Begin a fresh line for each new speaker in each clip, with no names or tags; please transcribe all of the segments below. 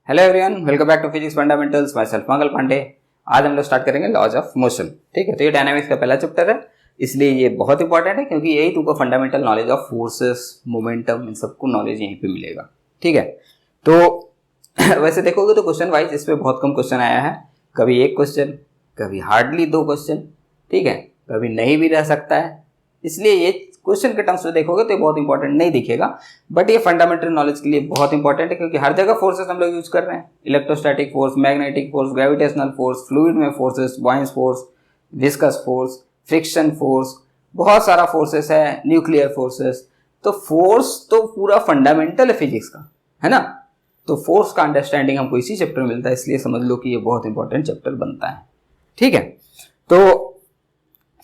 Hello everyone, welcome back to physics fundamentals. Myself Mangal Pandey. आज हम लोग स्टार्ट करेंगे लॉज ऑफ मोशन। ठीक है, तो ये डायनामिक्स का पहला चैप्टर है, इसलिए ये बहुत इंपॉर्टेंट है क्योंकि यही तुमको fundamental knowledge of forces, momentum, इन सबको नॉलेज यहीं पे मिलेगा। ठीक है, तो वैसे देखोगे तो क्वेश्चन वाइज इस पर बहुत कम क्वेश्चन आया है। कभी एक क्वेश्चन, कभी हार्डली दो क्वेश्चन, ठीक है, कभी नहीं भी रह सकता है। इसलिए ये क्वेश्चन के टर्म्स में देखोगे तो ये बहुत इंपॉर्टेंट नहीं दिखेगा, बट ये फंडामेंटल नॉलेज के लिए बहुत इंपॉर्टेंट है क्योंकि हर जगह फोर्सेस हम लोग यूज कर रहे हैं। Electrostatic force, magnetic force, gravitational force, fluid में forces, buoyancy force, viscous force, friction force, बहुत सारा फोर्सेस है, न्यूक्लियर फोर्सेस। तो फोर्स तो पूरा फंडामेंटल है फिजिक्स का, है ना। तो फोर्स का अंडरस्टैंडिंग हमको इसी चैप्टर में मिलता है, इसलिए समझ लो कि ये बहुत इंपॉर्टेंट चैप्टर बनता है। ठीक है, तो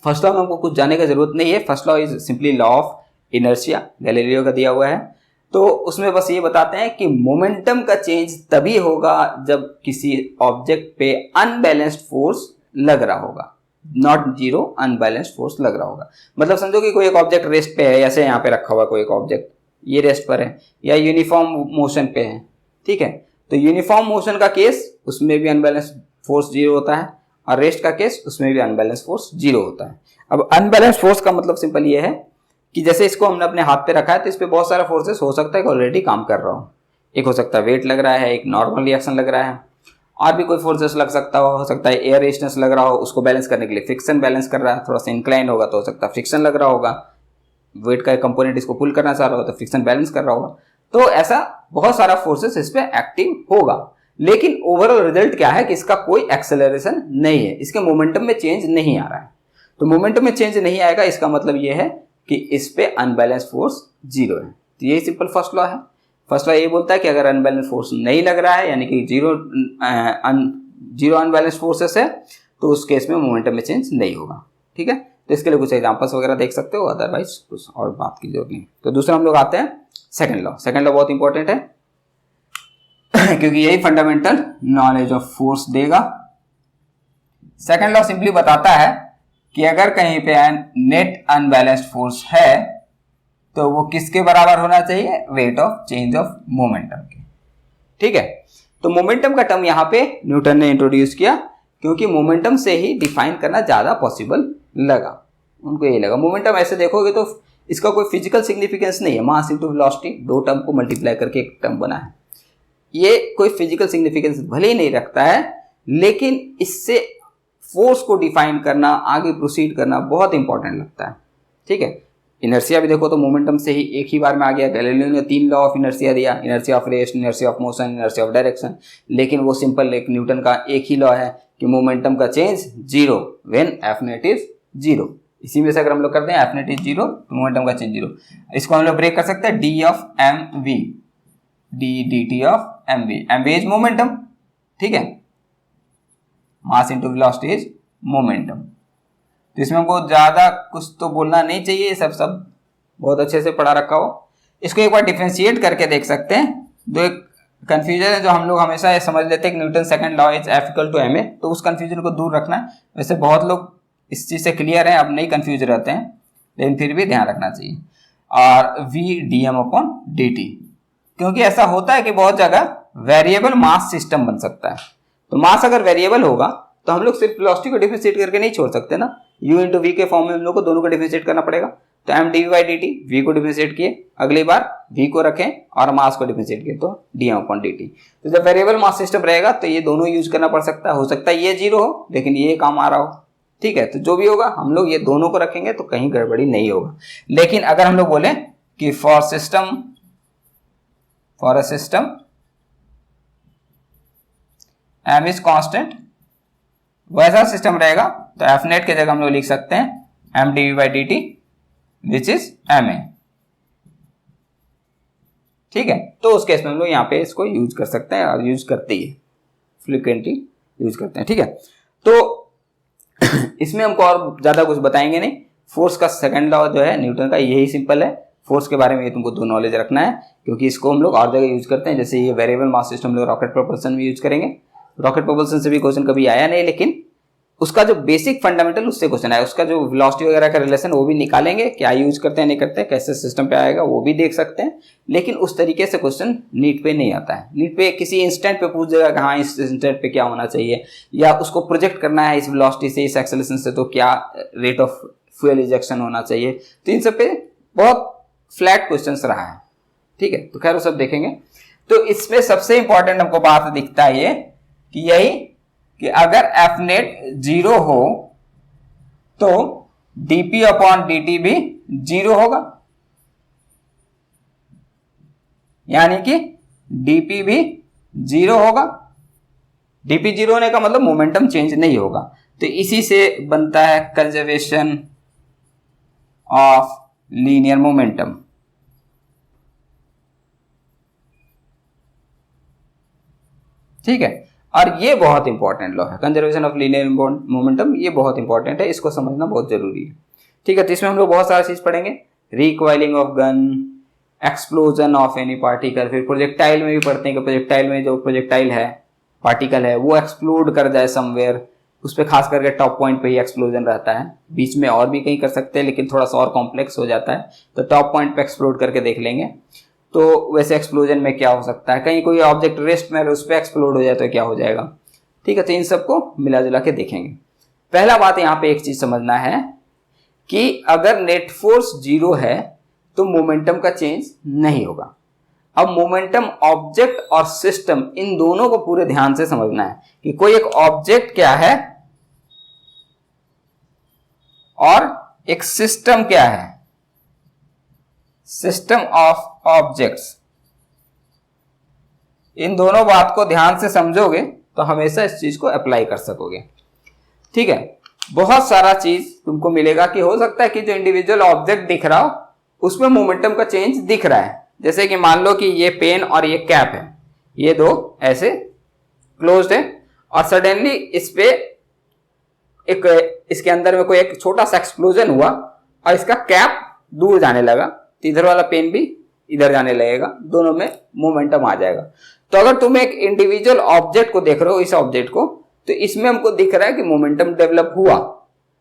फर्स्ट लॉ में हमको कुछ जानने की जरूरत नहीं है। First law is simply law of inertia, Galileo का दिया हुआ है। तो उसमें बस ये बताते हैं कि मोमेंटम का चेंज तभी होगा जब किसी ऑब्जेक्ट पे अनबैलेंस्ड फोर्स लग रहा होगा, नॉट जीरो, अनबैलेंस्ड फोर्स लग रहा होगा। मतलब समझो कि कोई एक ऑब्जेक्ट रेस्ट पे है, ऐसे यहाँ पे रखा हुआ कोई एक ऑब्जेक्ट, ये रेस्ट पर है या यूनिफॉर्म मोशन पे है। ठीक है, तो यूनिफॉर्म मोशन का केस, उसमें भी अनबैलेंस्ड फोर्स जीरो होता है, और रेस्ट का केस, उसमें भी अनबैलेंस फोर्स जीरो होता है। अब अनबैलेंस फोर्स का मतलब सिंपल ये है कि जैसे इसको हमने अपने हाथ पे रखा है तो इस पे बहुत सारा फोर्सेस हो सकता है कि ऑलरेडी काम कर रहा हो। एक हो सकता है वेट लग रहा है, एक नॉर्मल रिएक्शन लग रहा है, और भी कोई फोर्सेस लग सकता हो सकता है एयर रेजिस्टेंस लग रहा हो, उसको बैलेंस करने के लिए फ्रिक्शन बैलेंस कर रहा है, थोड़ा सा इंक्लाइन होगा तो हो सकता है फ्रिक्शन लग रहा होगा, वेट का एक कंपोनेंट इसको पुल करना चाह रहा हो तो फ्रिक्शन बैलेंस कर रहा होगा। तो ऐसा बहुत सारा फोर्सेस इस पे एक्टिव होगा, लेकिन ओवरऑल रिजल्ट क्या है कि इसका कोई एक्सेलरेशन नहीं है, इसके मोमेंटम में चेंज नहीं आ रहा है। तो मोमेंटम में चेंज नहीं आएगा, इसका मतलब ये है कि इस पे अनबैलेंस फोर्स जीरो है। तो यही सिंपल फर्स्ट लॉ है। फर्स्ट लॉ ये बोलता है कि अगर अनबैलेंस फोर्स नहीं लग रहा है, यानी कि जीरो अनबैलेंस फोर्सेस है, तो उस केस में मोमेंटम में चेंज नहीं होगा। ठीक है, तो इसके लिए कुछ एग्जांपल्स वगैरह देख सकते हो, अदरवाइज कुछ और बात की जरूरत नहीं। तो दूसरा हम लोग आते हैं सेकंड लॉ। सेकंड लॉ बहुत इंपॉर्टेंट है क्योंकि यही फंडामेंटल नॉलेज ऑफ फोर्स देगा। सेकंड लॉ सिंपली बताता है कि अगर कहीं पे नेट अनबैलेंस्ड फोर्स है तो वो किसके बराबर होना चाहिए? Weight of change of momentum के। ठीक है, तो मोमेंटम का टर्म यहां पे न्यूटन ने इंट्रोड्यूस किया क्योंकि मोमेंटम से ही डिफाइन करना ज्यादा पॉसिबल लगा, उनको यही लगा। मोमेंटम ऐसे देखोगे तो इसका कोई फिजिकल सिग्निफिकेंस नहीं है, मास इंटू वेलोसिटी, दो टर्म को मल्टीप्लाई करके एक टर्म बना है। ये कोई फिजिकल सिग्निफिकेंस भले ही नहीं रखता है, लेकिन इससे फोर्स को डिफाइन करना, आगे प्रोसीड करना बहुत इंपॉर्टेंट लगता है। ठीक है, इनर्शिया भी देखो तो मोमेंटम से ही एक ही बार में आ गया। गैलीलियो ने 3 लॉ ऑफ इनर्शिया दिया, inertia of rest, inertia of motion, inertia of direction, लेकिन वो सिंपल एक न्यूटन का एक ही लॉ है कि मोमेंटम का change zero when F net is zero. इसी में से अगर हम लोग करते हैं एफ नेट इज जीरो तो मोमेंटम का चेंज जीरो। इसको हम लोग ब्रेक कर सकते हैं, D of M V, D D T of M V. M V is momentum, ठीक है, mass into velocity is momentum. तो इसमें हमको ज्यादा कुछ तो बोलना नहीं चाहिए, सब बहुत अच्छे से पढ़ा रखा हो। इसको एक बार डिफरेंशिएट करके देख सकते हैं। दो एक कंफ्यूजन है जो हम लोग हमेशा ये समझ लेते हैं कि Newton second law is F equal to M A, तो उस कंफ्यूजन को दूर रखना है। वैसे बहुत लोग इस चीज से क्लियर है, अब नहीं कंफ्यूज रहते हैं, लेकिन फिर भी ध्यान रखना चाहिए। और V D M upon D T, क्योंकि ऐसा होता है कि बहुत जगह वेरिएबल मास सिस्टम बन सकता है। तो मास अगर वेरिएबल होगा तो हम लोग सिर्फ वेलोसिटी को डिफरेंशिएट करके नहीं छोड़ सकते ना, u इंटू वी के फॉर्म में हम लोग को दोनों को डिफरेंशिएट करना पड़ेगा। तो M D V by D T, V को डिफरेंशिएट किए, अगली बार v को रखें और मास को डिफरेंशिएट किए तो D M upon D T. तो जब वेरिएबल मास सिस्टम रहेगा तो ये दोनों यूज करना पड़ सकता है। हो सकता है ये जीरो हो लेकिन ये काम आ रहा हो। ठीक है, तो जो भी होगा हम लोग ये दोनों को रखेंगे तो कहीं गड़बड़ी नहीं होगा। लेकिन अगर हम लोग बोले कि for a system m is constant, वैसा सिस्टम रहेगा तो एफ नेट के जगह हम लोग लिख सकते हैं M D V by D T which is M A. ठीक है, तो उस केस में हम लोग यहाँ पे इसको यूज कर सकते हैं और यूज करते ही फ्रिक्वेंटली यूज करते हैं। ठीक है, तो इसमें हमको और ज्यादा कुछ बताएंगे नहीं। फोर्स का सेकंड लॉ जो है न्यूटन का, यही सिंपल है। फोर्स के बारे में तुमको दो नॉलेज रखना है क्योंकि इसको हम लोग और जगह यूज करते हैं। जैसे ये वेरिएबल मास सिस्टम हम लोग रॉकेट प्रोपल्सन में यूज करेंगे। रॉकेट प्रोपल्सन से भी क्वेश्चन कभी आया नहीं, लेकिन उसका जो बेसिक फंडामेंटल उससे क्वेश्चन आया, उसका जो वेलोसिटी वगैरह का रिलेशन वो भी निकालेंगे, क्या यूज करते हैं नहीं करते हैं, कैसे सिस्टम पे आएगा वो भी देख सकते हैं। लेकिन उस तरीके से क्वेश्चन नीट पे नहीं आता है। नीट पे किसी इंस्टेंट पे पूछ देगा कि हाँ इस इंस्टेंट पे क्या होना चाहिए, या उसको प्रोजेक्ट करना है इस वेलोसिटी से इस एक्सेलरेशन से तो क्या रेट ऑफ फ्यूल इजेक्शन होना चाहिए। तो इन सब पे बहुत फ्लैट क्वेश्चन रहा है, ठीक है। तो खैर वो सब देखेंगे। तो इसमें सबसे इंपॉर्टेंट हमको बात दिखता है ये कि यही कि अगर एफ नेट 0 हो तो dp अपॉन dt भी 0 होगा, यानी कि dp भी 0 होगा। dp 0 होने का मतलब मोमेंटम चेंज नहीं होगा। तो इसी से बनता है कंजर्वेशन ऑफ लीनियर मोमेंटम। ठीक है, और ये बहुत इंपॉर्टेंट लॉ है कंजर्वेशन ऑफ लीनियर मोमेंटम, ये बहुत इंपॉर्टेंट है, इसको समझना बहुत जरूरी है। ठीक है, तो इसमें हम लोग बहुत सारा चीज पढ़ेंगे, recoiling of gun, explosion of any particle, फिर प्रोजेक्टाइल में भी पढ़ते हैं कि प्रोजेक्टाइल में जो प्रोजेक्टाइल है पार्टिकल है वो एक्सप्लोड कर जाए समवेयर, उस पर खास करके टॉप पॉइंट पे ही एक्सप्लोजन रहता है, बीच में और भी कहीं कर सकते हैं लेकिन थोड़ा सा और कॉम्प्लेक्स हो जाता है, तो टॉप पॉइंट पे एक्सप्लोड करके देख लेंगे। तो वैसे एक्सप्लोजन में क्या हो सकता है, कहीं कोई ऑब्जेक्ट रेस्ट में उस पर एक्सप्लोड हो जाए तो क्या हो जाएगा। ठीक है, तो इन सबको मिला जुला के देखेंगे। पहला बात यहाँ पे एक चीज समझना है कि अगर नेट फोर्स 0 है तो मोमेंटम का चेंज नहीं होगा। अब मोमेंटम ऑब्जेक्ट और सिस्टम इन दोनों को पूरे ध्यान से समझना है कि कोई एक ऑब्जेक्ट क्या है और एक सिस्टम क्या है, सिस्टम ऑफ ऑब्जेक्ट्स। इन दोनों बात को ध्यान से समझोगे तो हमेशा इस चीज को अप्लाई कर सकोगे। ठीक है, बहुत सारा चीज तुमको मिलेगा कि हो सकता है कि जो इंडिविजुअल ऑब्जेक्ट दिख रहा हो उसमें मोमेंटम का चेंज दिख रहा है। जैसे कि मान लो कि ये पेन और ये कैप है, ये दो ऐसे क्लोज्ड है और सडनली इस पे एक इसके अंदर में कोई एक छोटा सा एक्सप्लोजन हुआ और इसका कैप दूर जाने लगा, तो इधर वाला पेन भी इधर जाने लगेगा, दोनों में मोमेंटम आ जाएगा। तो अगर तुम एक इंडिविजुअल ऑब्जेक्ट को देख रहे हो, इस ऑब्जेक्ट को, तो इसमें हमको दिख रहा है कि मोमेंटम डेवलप हुआ,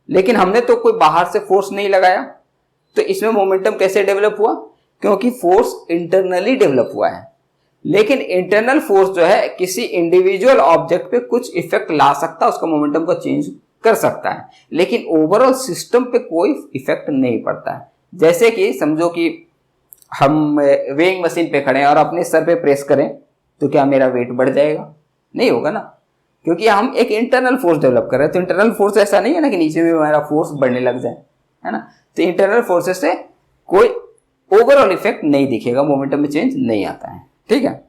लेकिन हमने तो कोई बाहर से फोर्स नहीं लगाया। तो इसमें मोमेंटम कैसे डेवलप हुआ, क्योंकि फोर्स इंटरनली डेवलप हुआ है। लेकिन इंटरनल फोर्स जो है किसी इंडिविजुअल ऑब्जेक्ट पे कुछ इफेक्ट ला सकता है, उसका मोमेंटम को चेंज कर सकता है, लेकिन ओवरऑल सिस्टम पे कोई इफेक्ट नहीं पड़ता है। जैसे कि समझो कि हम वेइंग मशीन पे खड़े हैं और अपने सर पे प्रेस करें तो क्या मेरा वेट बढ़ जाएगा? नहीं होगा ना, क्योंकि हम एक इंटरनल फोर्स डेवलप कर रहे हैं। तो इंटरनल फोर्स ऐसा नहीं है ना कि नीचे में हमारा फोर्स बढ़ने लग जाए, है ना। तो इंटरनल फोर्सेस से कोई ओवरऑल इफेक्ट नहीं दिखेगा, मोमेंटम में चेंज नहीं आता है। ठीक है,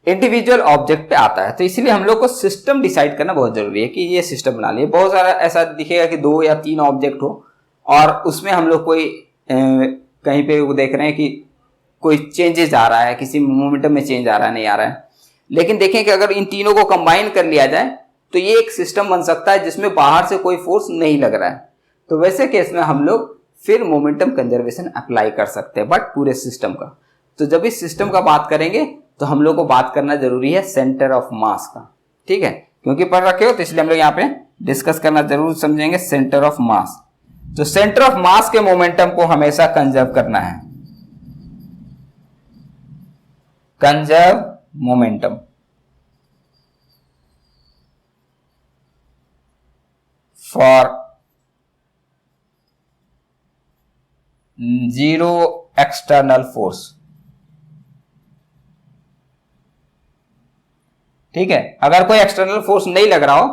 इंडिविजुअल ऑब्जेक्ट पे आता है, तो इसलिए हम लोग को सिस्टम डिसाइड करना बहुत जरूरी है कि ये सिस्टम बना लिए। बहुत सारा ऐसा दिखेगा कि 2 या 3 ऑब्जेक्ट हो और उसमें हम लोग कोई कहीं पे वो देख रहे हैं कि कोई चेंजेस आ रहा है, किसी मोमेंटम में चेंज आ रहा है, नहीं आ रहा है। लेकिन देखें कि अगर इन तीनों को कंबाइन कर लिया जाए तो ये एक सिस्टम बन सकता है जिसमें बाहर से कोई फोर्स नहीं लग रहा है। तो वैसे केस में हम लोग फिर मोमेंटम कंजर्वेशन अप्लाई कर सकते हैं, बट पूरे सिस्टम का। तो जब इस सिस्टम का बात करेंगे तो हम लोग को बात करना जरूरी है सेंटर ऑफ मास का। ठीक है, क्योंकि पढ़ रखे हो तो इसलिए हम लोग यहाँ पे डिस्कस करना जरूर समझेंगे सेंटर ऑफ मास। तो सेंटर ऑफ मास के मोमेंटम को हमेशा कंजर्व करना है, conserve momentum for 0 external force. ठीक है, अगर कोई एक्सटर्नल फोर्स नहीं लग रहा हो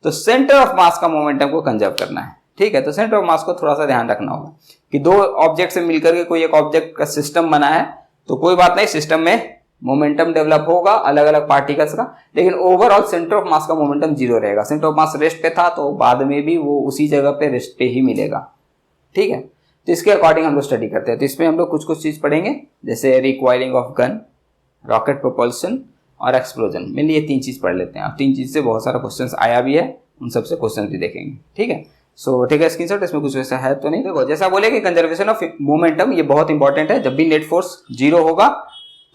तो सेंटर ऑफ मास का मोमेंटम को कंजर्व करना है। ठीक है, तो सेंटर ऑफ मास को थोड़ा सा ध्यान रखना होगा कि 2 ऑब्जेक्ट से मिलकर के कोई एक ऑब्जेक्ट का सिस्टम बना है, तो कोई बात नहीं, सिस्टम में मोमेंटम डेवलप होगा अलग अलग पार्टिकल्स का, लेकिन ओवरऑल सेंटर ऑफ मास का मोमेंटम 0 रहेगा। सेंटर ऑफ मास रेस्ट पे था तो बाद में भी वो उसी जगह पे रेस्ट पे ही मिलेगा। ठीक है, तो इसके अकॉर्डिंग हम लोग स्टडी करते हैं। तो इसमें हम लोग कुछ कुछ चीज पढ़ेंगे, जैसे recoiling of gun, rocket propulsion और एक्सप्लोजन। मेनली ये 3 चीज पढ़ लेते हैं। 3 चीज से बहुत सारा क्वेश्चन आया भी है, उन सबसे क्वेश्चन भी देखेंगे। ठीक है, सो ठीक है, स्क्रीनशॉट। इसमें कुछ वैसा है तो नहीं। देखो, जैसा बोले कि कंजर्वेशन ऑफ मोमेंटम ये बहुत इंपॉर्टेंट है। जब भी नेट फोर्स 0 होगा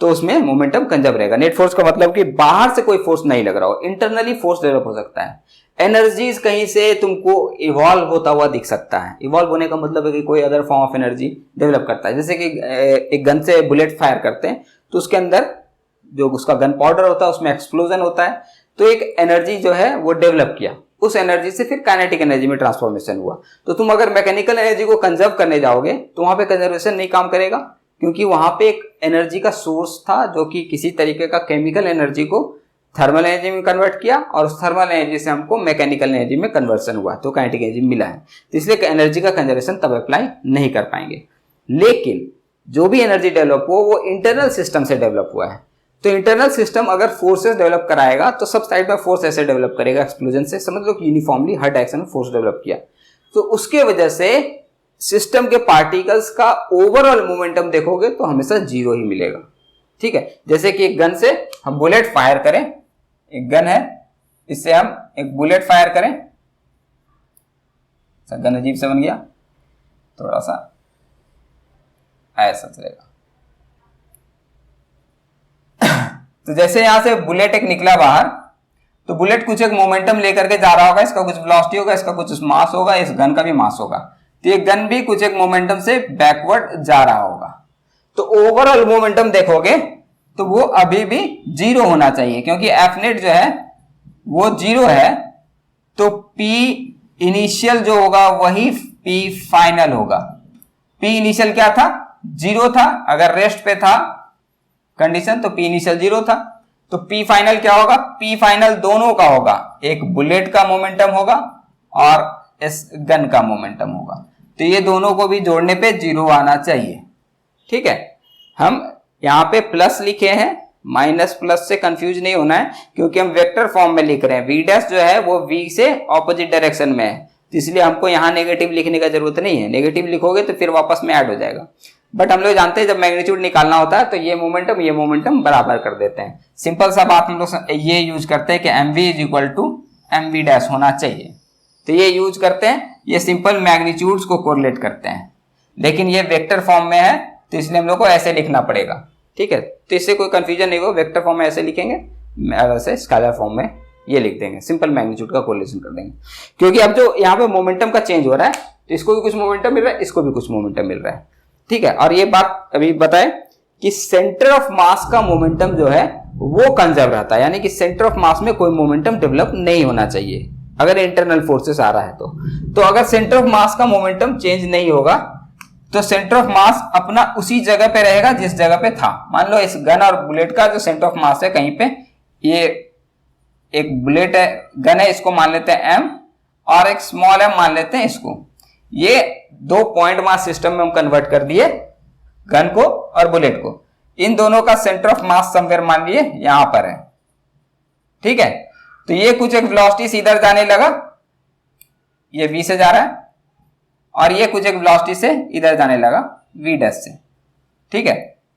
तो उसमें मोमेंटम कंजर्व रहेगा। नेट फोर्स का मतलब कि बाहर से कोई फोर्स नहीं लग रहा हो, इंटरनली फोर्स डेवलप हो सकता है। एनर्जीज कहीं से तुमको इवॉल्व होता हुआ दिख सकता है। इवॉल्व होने का मतलब है कि कोई other form of energy develop करता है। जैसे कि एक गन से बुलेट फायर करते हैं तो उसके अंदर जो उसका गन पाउडर होता है उसमें एक्सप्लोजन होता है, तो एक एनर्जी जो है वो डेवलप किया, उस एनर्जी से फिर काइनेटिक एनर्जी में ट्रांसफॉर्मेशन हुआ। तो तुम अगर मैकेनिकल एनर्जी को कंजर्व करने जाओगे तो वहां पे कंजर्वेशन नहीं काम करेगा, क्योंकि वहां पे एक एनर्जी का सोर्स था जो कि किसी तरीके का केमिकल एनर्जी को थर्मल एनर्जी में कन्वर्ट किया और उस थर्मल एनर्जी से हमको मैकेनिकल एनर्जी में कन्वर्सन हुआ, तो काइनेटिक एनर्जी मिला है। तो इसलिए एनर्जी का कंजर्वेशन तब अप्लाई नहीं कर पाएंगे। लेकिन जो भी एनर्जी डेवलप हो वो इंटरनल सिस्टम से डेवलप हुआ है। तो इंटरनल सिस्टम अगर फोर्सेस डेवलप कराएगा तो सब साइड में फोर्स ऐसे डेवलप करेगा एक्सप्लोजन से, समझ लो कि यूनिफॉर्मली हर डायरेक्शन में फोर्स डेवलप किया, तो उसके वजह से सिस्टम के पार्टिकल्स का ओवरऑल मोमेंटम देखोगे तो हमेशा जीरो ही मिलेगा। ठीक है, जैसे कि एक गन से हम बुलेट फायर करें, एक गन है इससे हम एक बुलेट फायर करें, गन अजीब से बन गया, थोड़ा सा ऐसा चलेगा। तो जैसे यहां से बुलेट एक निकला बाहर, तो बुलेट कुछ एक मोमेंटम लेकर के जा रहा होगा, इसका कुछ वेलोसिटी होगा, इसका कुछ मास होगा, इस गन का भी मास होगा, तो ये गन भी कुछ एक मोमेंटम से बैकवर्ड जा रहा होगा। तो ओवरऑल मोमेंटम देखोगे तो वो अभी भी जीरो होना चाहिए, क्योंकि एफ नेट जो है वो जीरो है, तो पी इनिशियल जो होगा वही पी फाइनल होगा। पी इनिशियल क्या था? जीरो था। अगर रेस्ट पे था कंडीशन तो पी इनिशियल जीरो था, तो पी फाइनल क्या होगा? पी फाइनल दोनों का होगा, एक बुलेट का मोमेंटम होगा और इस गन का मोमेंटम होगा, तो ये दोनों को भी जोड़ने पे जीरो आना चाहिए। ठीक है, हम यहां पे प्लस लिखे हैं, माइनस प्लस से कंफ्यूज नहीं होना है, क्योंकि हम वेक्टर फॉर्म में लिख रहे हैं। वी डैश जो है वो वी से ऑपोजिट डायरेक्शन में है, तो इसलिए हमको यहां नेगेटिव लिखने का जरूरत नहीं है। नेगेटिव लिखोगे तो फिर वापस में ऐड हो जाएगा। बट हम लोग जानते हैं जब मैग्नीट्यूड निकालना होता है तो ये मोमेंटम बराबर कर देते हैं। सिंपल सा बात हम लोग ये यूज करते हैं कि M V is equal to M V dash होना चाहिए, तो ये यूज करते हैं। ये सिंपल मैग्नीट्यूड्स को कोरिलेट करते हैं, लेकिन ये वेक्टर फॉर्म में है तो इसलिए हम लोग को ऐसे लिखना पड़ेगा। ठीक है, तो इससे कोई कंफ्यूजन नहीं हो, वेक्टर फॉर्म में ऐसे लिखेंगे, वैसे स्केलर फॉर्म में ये लिख देंगे, सिंपल मैग्नीट्यूड का कोरिलेशन कर देंगे। क्योंकि अब जो यहाँ पे मोमेंटम का चेंज हो रहा है तो इसको भी कुछ मोमेंटम मिल रहा है, इसको भी कुछ मोमेंटम मिल रहा है। ठीक है, और ये बात अभी बताएं कि सेंटर ऑफ मास का मोमेंटम जो है वो कंजर्व रहता है, यानी कि सेंटर ऑफ मास में कोई मोमेंटम डेवलप नहीं होना चाहिए अगर इंटरनल फोर्सेस आ रहा है तो अगर सेंटर ऑफ मास का मोमेंटम चेंज नहीं होगा तो सेंटर ऑफ मास अपना उसी जगह पे रहेगा जिस जगह पे था। मान लो इस गन और बुलेट का जो सेंटर ऑफ मास है कहीं पे, ये एक बुलेट है, गन है, इसको मान लेते हैं एम, और एक स्मॉल एम मान लेते हैं इसको। ये दो पॉइंट मास सिस्टम में हम कन्वर्ट कर दिए गन को और बुलेट को। इन दोनों का सेंटर ऑफ मास समवेयर मान लिए यहां पर है। ठीक है, तो ये कुछ एक वेलोसिटी से इधर जाने लगा, ये v से जा रहा है, और ये कुछ एक वेलोसिटी से इधर जाने लगा v डैश से। ठीक है,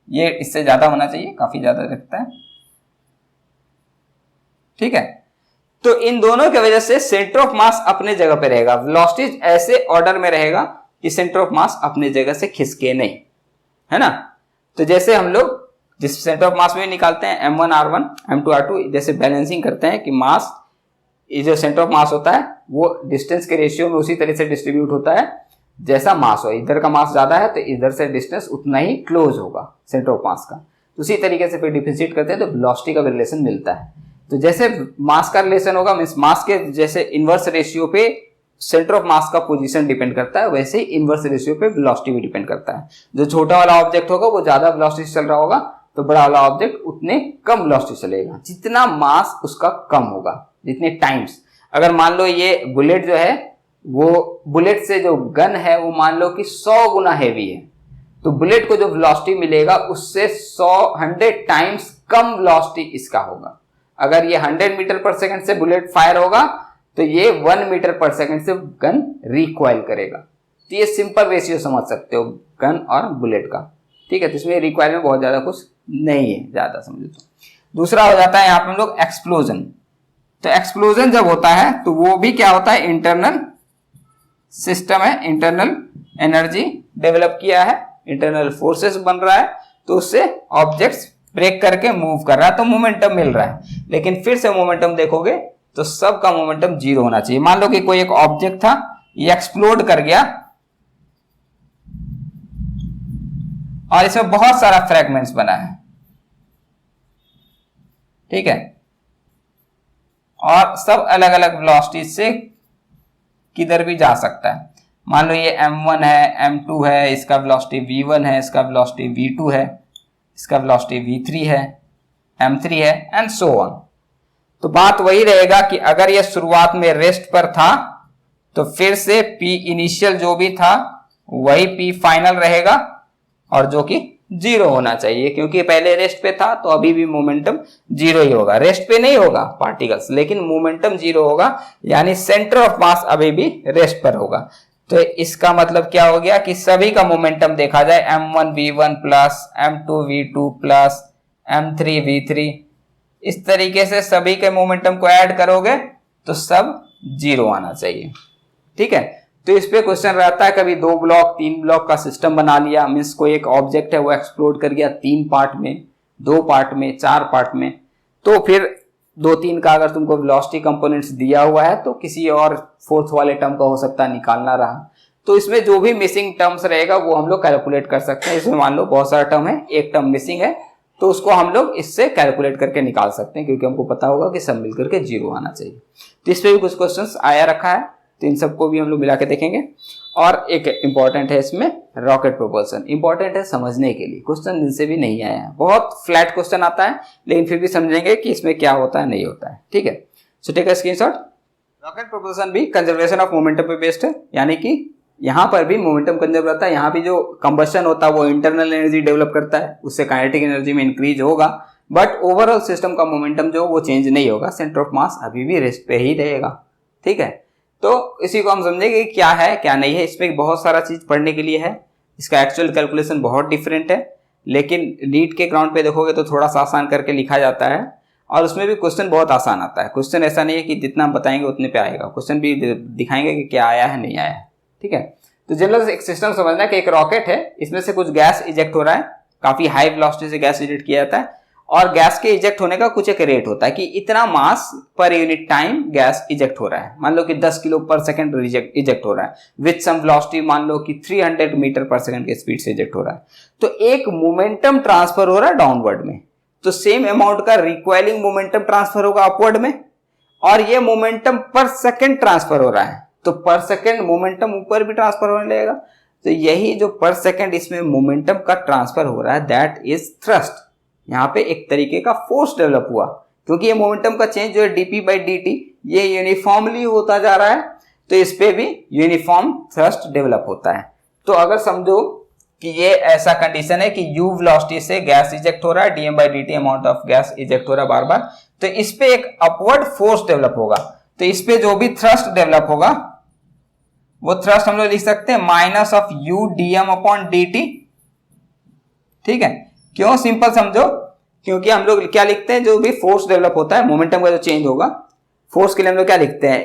ये इससे ज्यादा होना चाहिए, काफी ज्यादा दिखता है। ठीक है, तो इन दोनों की वजह से सेंटर ऑफ मास अपने जगह पे रहेगा, वेलोसिटी ऐसे ऑर्डर में रहेगा कि सेंटर ऑफ मास अपने जगह से खिसके नहीं, है ना। तो जैसे हम लोग जिस सेंटर ऑफ मास में निकालते हैं m1 r1 m2 r2, जैसे बैलेंसिंग करते हैं कि मास, ये जो सेंटर ऑफ मास होता है वो डिस्टेंस के रेशियो में उसी तरह से डिस्ट्रीब्यूट होता है जैसा मास हो। इधर का मास ज्यादा है तो इधर से डिस्टेंस उतना ही क्लोज होगा सेंटर ऑफ मास का। तो उसी तरीके से फिर डिफरेंशिएट करते हैं तो वेलोसिटी का रिलेशन मिलता है। तो जैसे मास का रिलेशन होगा, मींस मास के जैसे इनवर्स रेशियो पे सेंटर ऑफ मास का पोजीशन डिपेंड करता है, वैसे ही इनवर्स रेशियो पे वेलोसिटी भी डिपेंड करता है। जो छोटा वाला ऑब्जेक्ट होगा वो ज्यादा वेलोसिटी से चल रहा होगा, तो बड़ा वाला ऑब्जेक्ट उतने कम वेलोसिटी चलेगा। जितना मास उसका कम होगा, जितने टाइम्स। अगर मान लो ये बुलेट जो है वो बुलेट से जो गन है वो मान लो कि 100 गुना हैवी है, तो बुलेट को जो वेलोसिटी मिलेगा उससे 100 टाइम्स कम वेलोसिटी इसका होगा। अगर ये 100 मीटर पर सेकंड से बुलेट फायर होगा तो ये 1 मीटर पर सेकंड से गन रिकॉइल करेगा। तो ये सिंपल रेशियो समझ सकते हो गन और बुलेट का। ठीक है, तो इसमें रिकॉइल में बहुत ज्यादा कुछ नहीं है, ज्यादा समझो तो। दूसरा हो जाता है यहाँ पे हम लोग एक्सप्लोजन। तो एक्सप्लोजन जब होता है तो वो भी क्या होता है, इंटरनल सिस्टम है, इंटरनल एनर्जी डेवलप किया है, इंटरनल फोर्सेस बन रहा है, तो उससे ऑब्जेक्ट्स ब्रेक करके मूव कर रहा है तो मोमेंटम मिल रहा है। लेकिन फिर से मोमेंटम देखोगे तो सब का मोमेंटम 0 होना चाहिए। मान लो कि कोई एक ऑब्जेक्ट था, ये एक्सप्लोड कर गया और इसमें बहुत सारा फ्रैगमेंट्स बना है, ठीक है, और सब अलग अलग वेलोसिटी से किधर भी जा सकता है। मान लो ये m1 है, m2 है, इसका वेलोसिटी v1 है, इसका वेलोसिटी v2 है, इसका वेलोसिटी v3 है, m3 है एंड सो ऑन। तो बात वही रहेगा कि अगर ये शुरुआत में रेस्ट पर था तो फिर से p इनिशियल जो भी था वही p फाइनल रहेगा और जो कि 0 होना चाहिए, क्योंकि पहले रेस्ट पे था तो अभी भी मोमेंटम 0 ही होगा। रेस्ट पे नहीं होगा पार्टिकल्स, लेकिन मोमेंटम 0 होगा, यानी सेंटर ऑफ मास अभी भी रेस्ट पर होगा। तो इसका मतलब क्या हो गया कि सभी का मोमेंटम देखा जाए m1 v1 plus m2 v2 plus m3 v3, इस तरीके से सभी के मोमेंटम को ऐड करोगे तो सब 0 आना चाहिए, ठीक है। तो इस पे क्वेश्चन रहता है, कभी 2 ब्लॉक 3 ब्लॉक का सिस्टम बना लिया, मीन्स कोई एक ऑब्जेक्ट है वो एक्सप्लोड कर गया 3 पार्ट में, 2 पार्ट में, 4 पार्ट में, तो फिर 2-3 का अगर तुमको वेलोसिटी कंपोनेंट्स दिया हुआ है तो किसी और फोर्थ वाले टर्म का हो सकता है निकालना रहा, तो इसमें जो भी मिसिंग टर्म्स रहेगा वो हम लोग कैलकुलेट कर सकते हैं। इसमें मान लो बहुत सारा टर्म है, एक टर्म मिसिंग है, तो उसको हम लोग इससे कैलकुलेट करके निकाल सकते हैं, क्योंकि हमको पता होगा कि सब मिलकर के 0 आना चाहिए। तो इस पे भी कुछ क्वेश्चंस आया रखा है, तो इन सबको भी हम लोग मिला के देखेंगे। और एक इंपॉर्टेंट है इसमें रॉकेट प्रोपल्शन, इंपॉर्टेंट है समझने के लिए, क्वेश्चन इनसे भी नहीं आया है, बहुत फ्लैट क्वेश्चन आता है, लेकिन फिर भी समझेंगे कि इसमें क्या होता है नहीं होता है, ठीक है। So take a screenshot. Rocket propulsion भी कंजर्वेशन ऑफ मोमेंटम पे बेस्ड है, यानी कि यहाँ पर भी मोमेंटम कंजर्व रहता है, यहाँ भी जो कंबशन होता है वो इंटरनल एनर्जी डेवलप करता है, उससे काइनेटिक एनर्जी में इंक्रीज होगा, बट ओवरऑल सिस्टम का मोमेंटम जो वो चेंज नहीं होगा, सेंटर ऑफ मास अभी भी रेस्ट पे ही रहेगा, ठीक है। तो इसी को हम समझेंगे क्या है क्या नहीं है। इसमें बहुत सारा चीज पढ़ने के लिए है, इसका एक्चुअल कैलकुलेशन बहुत डिफरेंट है, लेकिन नीट के ग्राउंड पे देखोगे तो थोड़ा सा आसान करके लिखा जाता है, और उसमें भी क्वेश्चन बहुत आसान आता है। क्वेश्चन ऐसा नहीं है कि जितना हम बताएंगे उतने पे आएगा, क्वेश्चन भी दिखाएंगे कि क्या आया है नहीं आया है, ठीक है। तो जनरल एक सिस्टम समझना है कि एक रॉकेट है, इसमें से कुछ गैस इजेक्ट हो रहा है, काफी हाई वेलोसिटी से गैस इजेक्ट किया जाता है, और गैस के इजेक्ट होने का कुछ एक रेट होता है कि इतना मास per unit time gas eject हो रहा है। मान लो कि 10 किलो पर सेकंड इजेक्ट हो रहा है विथ सम वेलोसिटी, मान लो कि 300 मीटर पर सेकंड के स्पीड से इजेक्ट हो रहा है, तो एक मोमेंटम ट्रांसफर हो रहा है डाउनवर्ड में, तो सेम अमाउंट का रिक्वायरिंग मोमेंटम ट्रांसफर होगा अपवर्ड में, और ये मोमेंटम पर सेकंड ट्रांसफर हो रहा है, तो पर सेकंड मोमेंटम ऊपर भी ट्रांसफर होने लगेगा। तो यही जो पर सेकंड इसमें मोमेंटम का ट्रांसफर हो रहा है, दैट इज थ्रस्ट। यहाँ पे एक तरीके का फोर्स डेवलप हुआ, क्योंकि ये मोमेंटम का चेंज जो है dp/dt ये यूनिफॉर्मली होता जा रहा है, तो इस पे भी यूनिफॉर्म थ्रस्ट डेवलप होता है। तो अगर समझो कि ये ऐसा कंडीशन है कि u वेलोसिटी से गैस इजेक्ट हो रहा है, dm/dt amount of gas eject हो रहा है बार बार, तो इस पे एक अपवर्ड फोर्स डेवलप होगा, तो इस पे जो भी थ्रस्ट डेवलप होगा वो थ्रस्ट हम लोग लिख सकते हैं माइनस ऑफ u dm/dt, ठीक है। क्यों सिंपल समझो, क्योंकि हम लोग क्या लिखते हैं, जो भी फोर्स डेवलप होता है, मोमेंटम का जो चेंज होगा, फोर्स के लिए हम लोग क्या लिखते हैं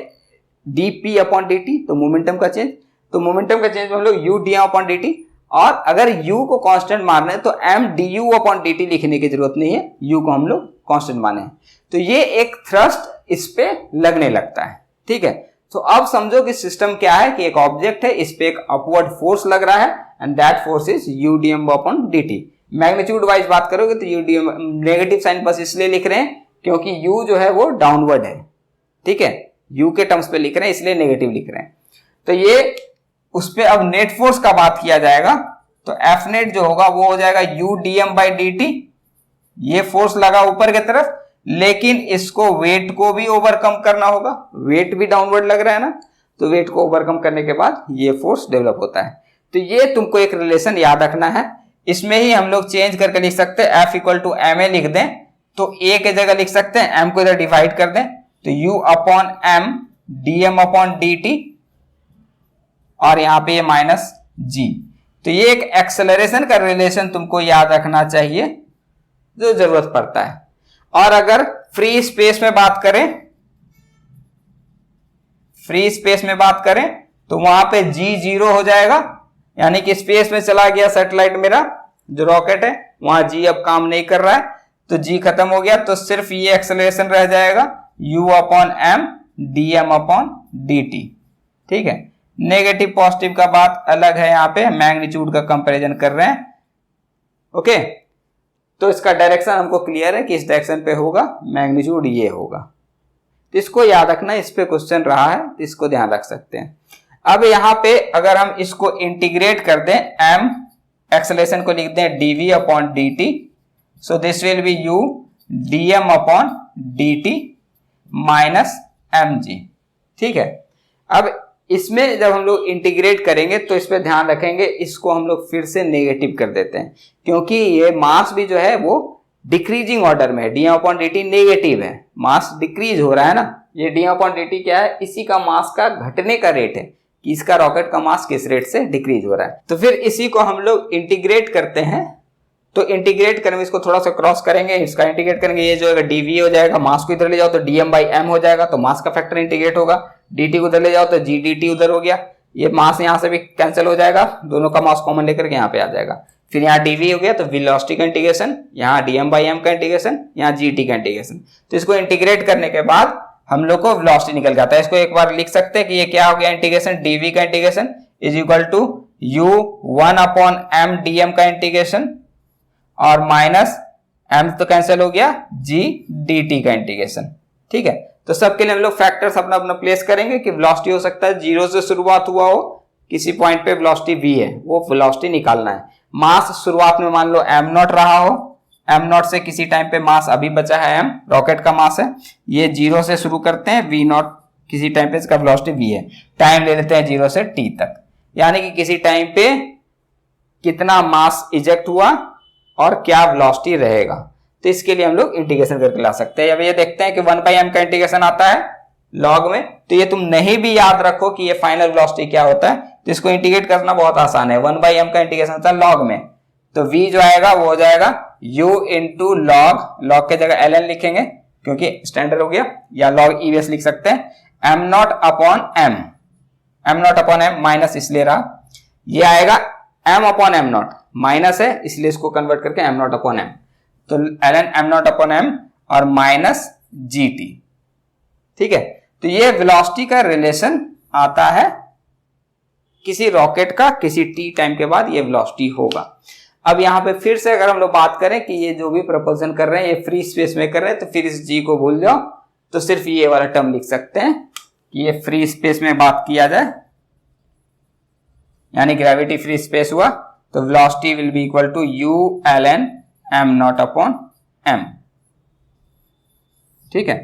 dp/dt, तो मोमेंटम का चेंज, तो मोमेंटम का चेंज हम लोग u dm/dt, और अगर u को कांस्टेंट मारना है तो m du/dt लिखने की जरूरत नहीं है, u को हम लोग कांस्टेंट माने हैं, तो ये एक थ्रस्ट इस पे लगने लगता है, ठीक है। तो अब समझो कि सिस्टम क्या है कि एक ऑब्जेक्ट है, इस पे एक अपवर्ड फोर्स लग रहा है, and that force is u dm/dt। Magnitude wise बात करोगे तो u dm, नेगेटिव साइन बस इसलिए लिख रहे हैं क्योंकि u जो है वो डाउनवर्ड है, ठीक है, u के टर्म्स पे लिख रहे हैं इसलिए नेगेटिव लिख रहे हैं। तो ये उस पे अब नेट फोर्स का बात किया जाएगा, तो एफ नेट जो होगा वो हो जाएगा u dm/dt, ये फोर्स लगा ऊपर की तरफ, लेकिन इसको वेट को भी ओवरकम करना होगा, वेट भी डाउनवर्ड लग रहा है ना, तो वेट को ओवरकम करने के बाद ये फोर्स डेवलप होता है। तो ये तुमको एक रिलेशन याद रखना है, इसमें ही हम लोग चेंज करके लिख सकते हैं, F = ma लिख दें तो a के जगह लिख सकते हैं, m को इधर डिवाइड कर दें तो u/m dm/dt, और यहाँ पे ये माइनस g। तो ये एक एक्सेलरेशन का रिलेशन तुमको याद रखना चाहिए जो जरूरत पड़ता है। और अगर फ्री स्पेस में बात करें तो वहां पे g 0 हो जाएगा, यानी कि स्पेस में चला गया सैटेलाइट, मेरा जो रॉकेट है वहां g अब काम नहीं कर रहा है, तो g खत्म हो गया, तो सिर्फ ये एक्सेलरेशन रह जाएगा u upon M dm upon dt। ठीक है, नेगेटिव पॉजिटिव का बात अलग है, यहाँ पे मैग्नीट्यूड का कंपैरिजन कर रहे हैं। ओके, तो इसका डायरेक्शन हमको क्लियर है कि इस डायरेक्शन पे होगा, मैग्नीट्यूड ये होगा। तो इसको याद रखना, इस पे क्वेश्चन रहा है तो इसको ध्यान रख सकते हैं। अब यहाँ पे अगर हम इसको इंटीग्रेट कर दें, m एक्सेलरेशन को लिख दें dv upon dt, so this will B u dm upon dt minus mg। ठीक है, अब इसमें जब हम लोग इंटीग्रेट करेंगे तो इस पे ध्यान रखेंगे, इसको हम लोग फिर से नेगेटिव कर देते हैं, क्योंकि ये मास भी जो है वो डिक्रीजिंग ऑर्डर में है। D upon D T negative है, मास डिक्रीज हो रहा है ना। ये डी अपॉन डी टी क्या है, इसी का मास का घटने का रेट है कि इसका रॉकेट का मास किस रेट से डिक्रीज हो रहा है। तो फिर इसी को हम लोग इंटीग्रेट करते हैं, तो इंटीग्रेट करेंगे, इसको थोड़ा सा क्रॉस करेंगे, इसका इंटीग्रेट करेंगे, ये जो है डीवी हो जाएगा, मास को इधर ले जाओ तो डीएम बाई एम हो जाएगा, तो मास का फैक्टर इंटीग्रेट होगा। dt को उधर ले जाओ तो जी डी टी उधर हो गया, ये मास यहां से भी कैंसिल हो जाएगा, दोनों का मास कॉमन लेकर के यहाँ पे आ जाएगा। फिर यहाँ dv हो गया तो वेलोसिटी का इंटीग्रेशन, यहाँ dm बाई एम का इंटीग्रेशन, यहाँ gt का इंटीग्रेशन। तो इसको इंटीग्रेट करने के बाद हम लोग को वेलोसिटी निकल जाता है। इसको एक बार लिख सकते हैं कि ये क्या हो गया, इंटीग्रेशन dv का integration is equal to u 1 upon m dm का इंटीग्रेशन और माइनस m तो कैंसिल हो गया g dt का इंटीग्रेशन। ठीक है, तो सबके लिए हम लोग फैक्टर्स अपना अपना प्लेस करेंगे कि वेलोसिटी हो सकता है 0 से शुरुआत हुआ हो, किसी पॉइंट पे वेलोसिटी v है, वो वेलोसिटी निकालना है। मास शुरुआत में मान लो m नॉट रहा हो, m नॉट से किसी टाइम पे मास अभी बचा है m, रॉकेट का मास है, ये 0 से शुरू करते हैं, v नॉट किसी टाइम पे इसका वेलोसिटी v है, टाइम ले लेते हैं 0 से t तक, यानी कि किसी टाइम पे कितना मास इजेक्ट हुआ और क्या वेलोसिटी रहेगा। तो इसके लिए हम लोग इंटीग्रेशन करके ला सकते हैं। अब ये देखते हैं कि 1 बाई एम का इंटीग्रेशन आता है लॉग में, तो ये तुम नहीं भी याद रखो कि ये फाइनल वेलोसिटी क्या होता है, तो इसको इंटीग्रेट करना बहुत आसान है। 1 बाई एम का इंटीग्रेशन होता है लॉग में, तो v जो आएगा वो हो जाएगा u इंटू लॉग, लॉग के जगह ln लिखेंगे क्योंकि स्टैंडर्ड हो गया, या लॉग ईवीएस लिख सकते हैं, m naught upon m, m naught upon m minus इसलिए रहा, ये आएगा m upon m not, minus है इसलिए इसको कन्वर्ट करके m नॉट अपॉन m, तो ln m naught upon m और माइनस gt। ठीक है, तो ये वेलोसिटी का रिलेशन आता है किसी रॉकेट का, किसी t टाइम के बाद ये वेलोसिटी होगा। अब यहां पे फिर से अगर हम लोग बात करें कि ये जो भी प्रपोजन कर रहे हैं ये फ्री स्पेस में कर रहे हैं, तो फिर इस g को भूल जाओ, तो सिर्फ ये वाला टर्म लिख सकते हैं कि ये फ्री स्पेस में बात किया जाए, यानी ग्रेविटी फ्री स्पेस हुआ, तो velocity will be equal to u ln m naught upon m। ठीक है,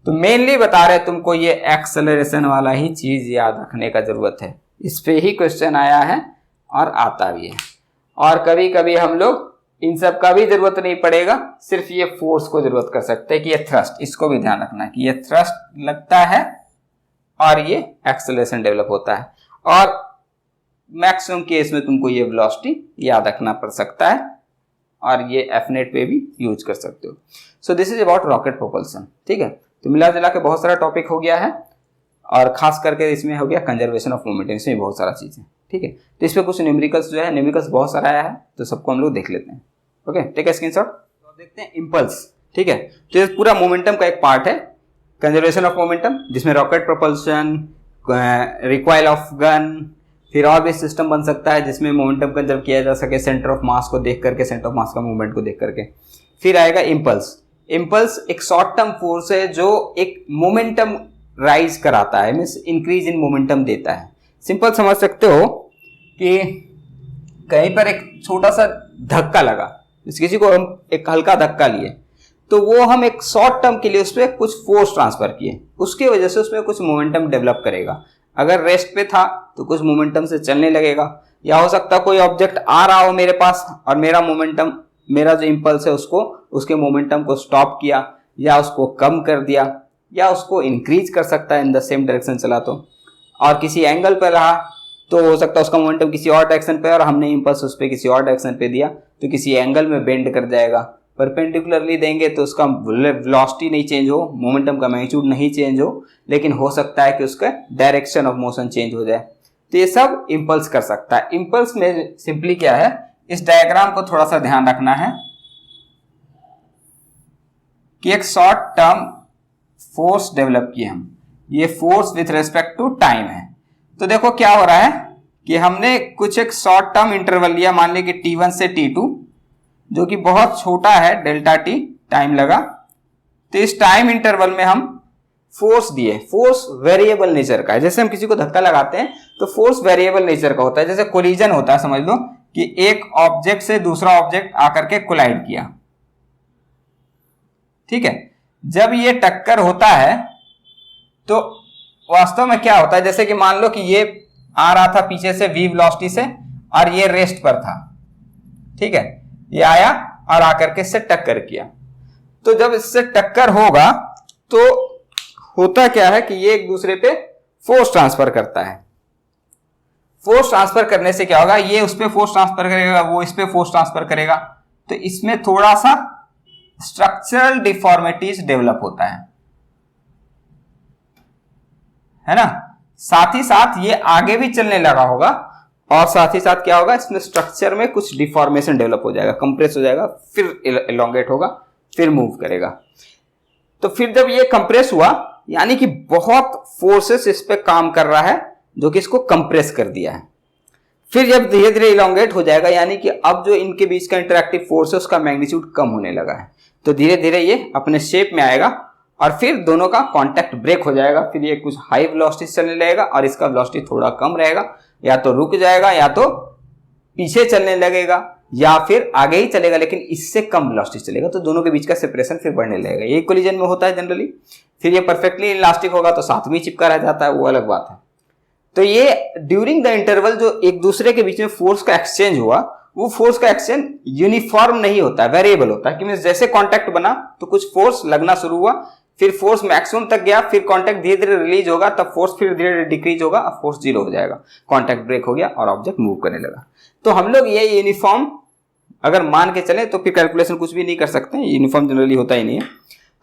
तो मेनली बता रहे तुमको ये एक्सेलरेशन वाला ही चीज याद रखने का जरूरत है, इस पे ही क्वेश्चन आया है और आता भी है। और कभी कभी हम लोग इन सब का भी जरूरत नहीं पड़ेगा, सिर्फ ये फोर्स को जरूरत कर सकते हैं कि ये थ्रस्ट, इसको भी ध्यान रखना है कि ये थ्रस्ट लगता है और ये एक्सेलरेशन डेवलप होता है, और मैक्सिमम केस में तुमको ये वेलोसिटी याद रखना पड़ सकता है और ये एफनेट पे भी यूज कर सकते हो। So this is about rocket propulsion. ठीक है, तो मिला जुला के बहुत सारा टॉपिक हो गया है, और खास करके इसमें हो गया कंजर्वेशन ऑफ मोमेंटम, इसमें बहुत सारा चीज़ है। ठीक है, तो इस पर कुछ न्यूमेरिकल्स जो है, न्यूमेरिकल्स बहुत सारा आया है, तो सबको हम लोग देख लेते हैं। Okay, take a screenshot. तो देखते हैं इम्पल्स। ठीक है, तो ये पूरा मोमेंटम का एक पार्ट है कंजर्वेशन ऑफ मोमेंटम, जिसमें rocket propulsion, recoil of gun, फिर और भी सिस्टम बन सकता है जिसमें मोमेंटम कंजर्व किया जा सके सेंटर ऑफ मास को देख करके, सेंटर ऑफ मास का मूवमेंट को देख करके। फिर आएगा इम्पल्स। इम्पल्स एक शॉर्ट टर्म फोर्स है जो एक मोमेंटम राइज कराता है, मीन्स इंक्रीज इन मोमेंटम देता है। सिंपल समझ सकते हो कि कहीं पर एक छोटा सा धक्का लगा, किसी को हम एक हल्का धक्का लिए, तो वो हम एक शॉर्ट टर्म के लिए उस पर कुछ फोर्स ट्रांसफर किए, उसकी वजह से उसमें कुछ मोमेंटम डेवलप करेगा। अगर रेस्ट पे था तो कुछ मोमेंटम से चलने लगेगा, या हो सकता है कोई ऑब्जेक्ट आ रहा हो मेरे पास और मेरा मोमेंटम, मेरा जो इम्पल्स है उसको, उसके मोमेंटम को स्टॉप किया, या उसको कम कर दिया, या उसको इंक्रीज कर सकता है इन द सेम डायरेक्शन चला तो। और किसी एंगल पर रहा तो हो सकता है उसका मोमेंटम किसी और डायरेक्शन पे और हमने इम्पल्स उस पर किसी और डायरेक्शन पे दिया तो किसी एंगल में बेंड कर जाएगा। परपेंडिकुलरली देंगे तो उसका वेलोसिटी नहीं चेंज हो, मोमेंटम का मैग्नीट्यूड नहीं चेंज हो, लेकिन हो सकता है कि उसका डायरेक्शन ऑफ मोशन चेंज हो जाए। तो ये सब इम्पल्स कर सकता है। इम्पल्स में सिंपली क्या है, इस डायग्राम को थोड़ा सा ध्यान रखना है कि एक शॉर्ट टर्म फोर्स डेवलप किए हम, ये force with respect to time है। तो देखो क्या हो रहा है कि हमने कुछ एक शॉर्ट टर्म इंटरवल लिया, मान लीजिए कि T1 से T2 जो कि बहुत छोटा है, डेल्टा टी टाइम लगा। तो इस टाइम इंटरवल में हम फोर्स दिए, फोर्स वेरिएबल नेचर का है। जैसे हम किसी को धक्का लगाते हैं तो फोर्स वेरिएबल नेचर का होता है। जैसे कोलिजन होता है, समझ लो कि एक ऑब्जेक्ट से दूसरा ऑब्जेक्ट आकर के कोलाइड किया, ठीक है। जब ये टक्कर होता है तो वास्तव में क्या होता है, जैसे कि मान लो कि ये आ रहा था पीछे से v वेलोसिटी से और ये रेस्ट पर था, ठीक है। ये आया और आकर के इससे टक्कर किया। तो जब इससे टक्कर होगा तो होता क्या है कि ये एक दूसरे पे फोर्स ट्रांसफर करता है। फोर्स ट्रांसफर करने से क्या होगा, ये उस पे फोर्स ट्रांसफर करेगा, वो इस पे फोर्स ट्रांसफर करेगा। तो इसमें थोड़ा सा स्ट्रक्चरल डिफॉर्मिटीज डेवलप होता है ना। साथ ही साथ ये आगे भी चलने लगा होगा और साथ ही साथ क्या होगा, इसमें स्ट्रक्चर में कुछ डिफॉर्मेशन डेवलप हो जाएगा, कंप्रेस हो जाएगा, फिर एलोंगेट होगा, फिर मूव करेगा। तो फिर जब ये कंप्रेस हुआ यानी कि बहुत फोर्सेस इस पे काम कर रहा है जो कि इसको कंप्रेस कर दिया है। फिर जब धीरे धीरे इलोंगेट हो जाएगा यानी कि अब जो इनके बीच का इंटरैक्टिव फोर्स है उसका मैग्नीट्यूड कम होने लगा है, तो धीरे धीरे ये अपने शेप में आएगा और फिर दोनों का कांटेक्ट ब्रेक हो जाएगा। फिर ये कुछ हाई वेलोसिटी से चलने लगेगा और इसका वेलोसिटी थोड़ा कम रहेगा, या तो रुक जाएगा या तो पीछे चलने लगेगा या फिर आगे ही चलेगा लेकिन इससे कम वेलोसिटी चलेगा। तो दोनों के बीच का सेपरेशन फिर बढ़ने लगेगा। ये कोलिजन में होता है जनरली। फिर ये परफेक्टली इलास्टिक होगा तो साथ में चिपका रह जाता है, वो अलग बात है। तो ये ड्यूरिंग द इंटरवल जो एक दूसरे के बीच में फोर्स का एक्सचेंज हुआ, वो फोर्स का एक्सचेंज यूनिफॉर्म नहीं होता है, वेरिएबल होता है। कि जैसे कांटेक्ट बना तो कुछ फोर्स लगना शुरू हुआ, फिर फोर्स मैक्सिमम तक गया, फिर कांटेक्ट धीरे धीरे रिलीज होगा, तब फोर्स फिर धीरे धीरे डिक्रीज होगा, अब फोर्स जीरो हो जाएगा, कांटेक्ट ब्रेक हो गया और ऑब्जेक्ट मूव करने लगा। तो हम लोग ये यूनिफॉर्म अगर मान के चले तो फिर कैलकुलेशन कुछ भी नहीं कर सकते, यूनिफॉर्म जनरली होता ही नहीं है।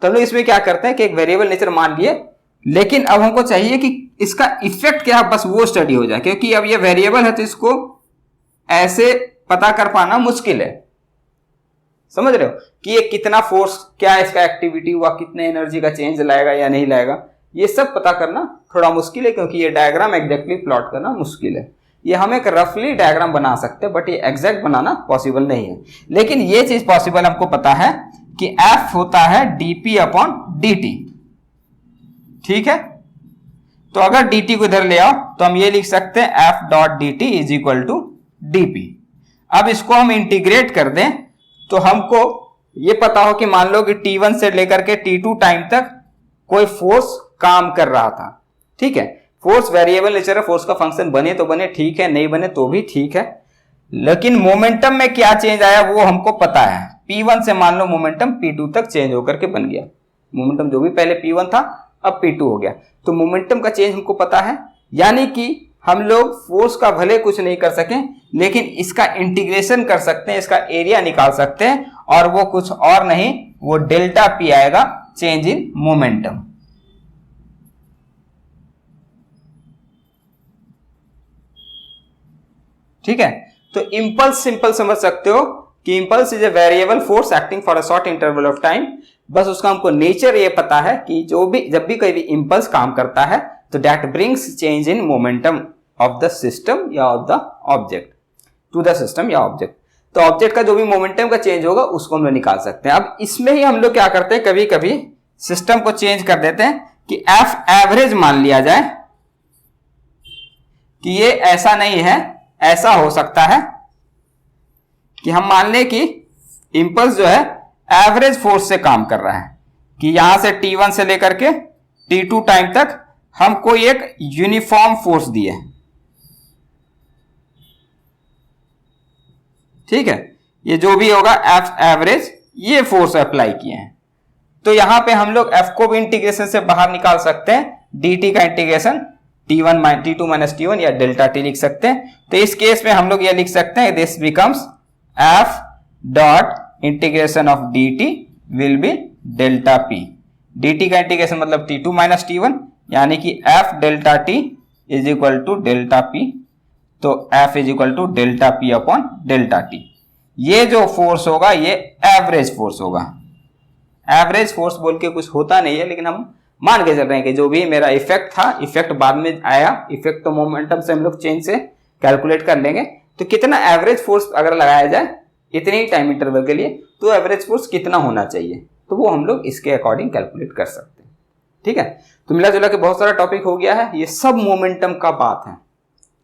तो हम लोग इसमें क्या करते हैं कि एक वेरिएबल नेचर मान लिए, लेकिन अब हमको चाहिए कि इसका इफेक्ट क्या है, बस वो स्टडी हो जाए। क्योंकि अब ये वेरिएबल है तो इसको ऐसे पता कर पाना मुश्किल है, समझ रहे हो कि ये कितना फोर्स, क्या इसका एक्टिविटी हुआ, कितने एनर्जी का चेंज लाएगा या नहीं लाएगा, ये सब पता करना थोड़ा मुश्किल है। क्योंकि ये डायग्राम एग्जैक्टली प्लॉट करना मुश्किल है। ये हम एक रफली डायग्राम बना सकते हैं बट ये एग्जैक्ट बनाना पॉसिबल नहीं है। लेकिन ये चीज पॉसिबल हमको पता है कि F होता है dp/dt, ठीक है। तो अगर dt को इधर ले आओ तो हम ये लिख सकते हैं F.dt is equal to dp। अब इसको हम इंटीग्रेट कर दें तो हमको ये पता हो कि मान लो कि T1 से लेकर के T2 टाइम तक कोई फोर्स काम कर रहा था, ठीक है। फोर्स वेरिएबल नेचर है, फोर्स का फंक्शन बने तो बने ठीक है, नहीं बने तो भी ठीक है। लेकिन मोमेंटम में क्या चेंज आया वो हमको पता है। P1 से मान लो मोमेंटम P2 तक चेंज होकर के बन गया। मोमेंटम जो भी पहले P1 था अब P2 हो गया, तो मोमेंटम का चेंज हमको पता है। यानी कि हम लोग फोर्स का भले कुछ नहीं कर सकें लेकिन इसका इंटीग्रेशन कर सकते हैं, इसका एरिया निकाल सकते हैं, और वो कुछ और नहीं, वो डेल्टा P आएगा, चेंज इन मोमेंटम। ठीक है। तो इंपल्स सिंपल समझ सकते हो कि impulse is a variable force acting for a short interval of time. बस उसका हमको नेचर ये पता है कि जब भी कोई भी इंपल्स काम करता है तो that brings change in momentum of the system या of the object to the system या ऑब्जेक्ट। तो ऑब्जेक्ट का जो भी मोमेंटम का चेंज होगा उसको हम लोग निकाल सकते हैं। अब इसमें ही हम लोग क्या करते हैं, कभी कभी सिस्टम को चेंज कर देते हैं कि एफ एवरेज मान लिया जाए कि ये ऐसा नहीं है, ऐसा हो सकता है कि हम मान लें कि इंपल्स जो है एवरेज फोर्स से काम कर रहा है, कि यहां से T1 से लेकर के T2 टाइम तक हम कोई एक यूनिफॉर्म फोर्स दिए, ठीक है। ये जो भी होगा एफ एवरेज, ये फोर्स अप्लाई किए हैं। तो यहां पे हम लोग एफ को भी इंटीग्रेशन से बाहर निकाल सकते हैं, dt का इंटीग्रेशन T2 माइनस T1 या डेल्टा टी लिख सकते हैं। तो इस केस में हम लोग ये लिख सकते हैं this becomes f dot integration of dt will be delta p। dt का इंटीग्रेशन मतलब T2 माइनस T1 यानी कि f delta t is equal to delta p। तो f is equal to delta p upon delta t। ये जो force होगा ये average force होगा। एवरेज फोर्स बोल के कुछ होता नहीं है, लेकिन हम मान के चल रहे हैं कि जो भी मेरा इफेक्ट था, इफेक्ट बाद में आया, इफेक्ट तो मोमेंटम से हम लोग चेंज से कैलकुलेट कर लेंगे। तो कितना एवरेज फोर्स अगर लगाया जाए इतने ही टाइम इंटरवल के लिए, तो एवरेज फोर्स कितना होना चाहिए, तो वो हम लोग इसके अकॉर्डिंग कैलकुलेट कर सकते हैं। ठीक है, तो मिला जुला के बहुत सारा टॉपिक हो गया है, ये सब मोमेंटम का बात है,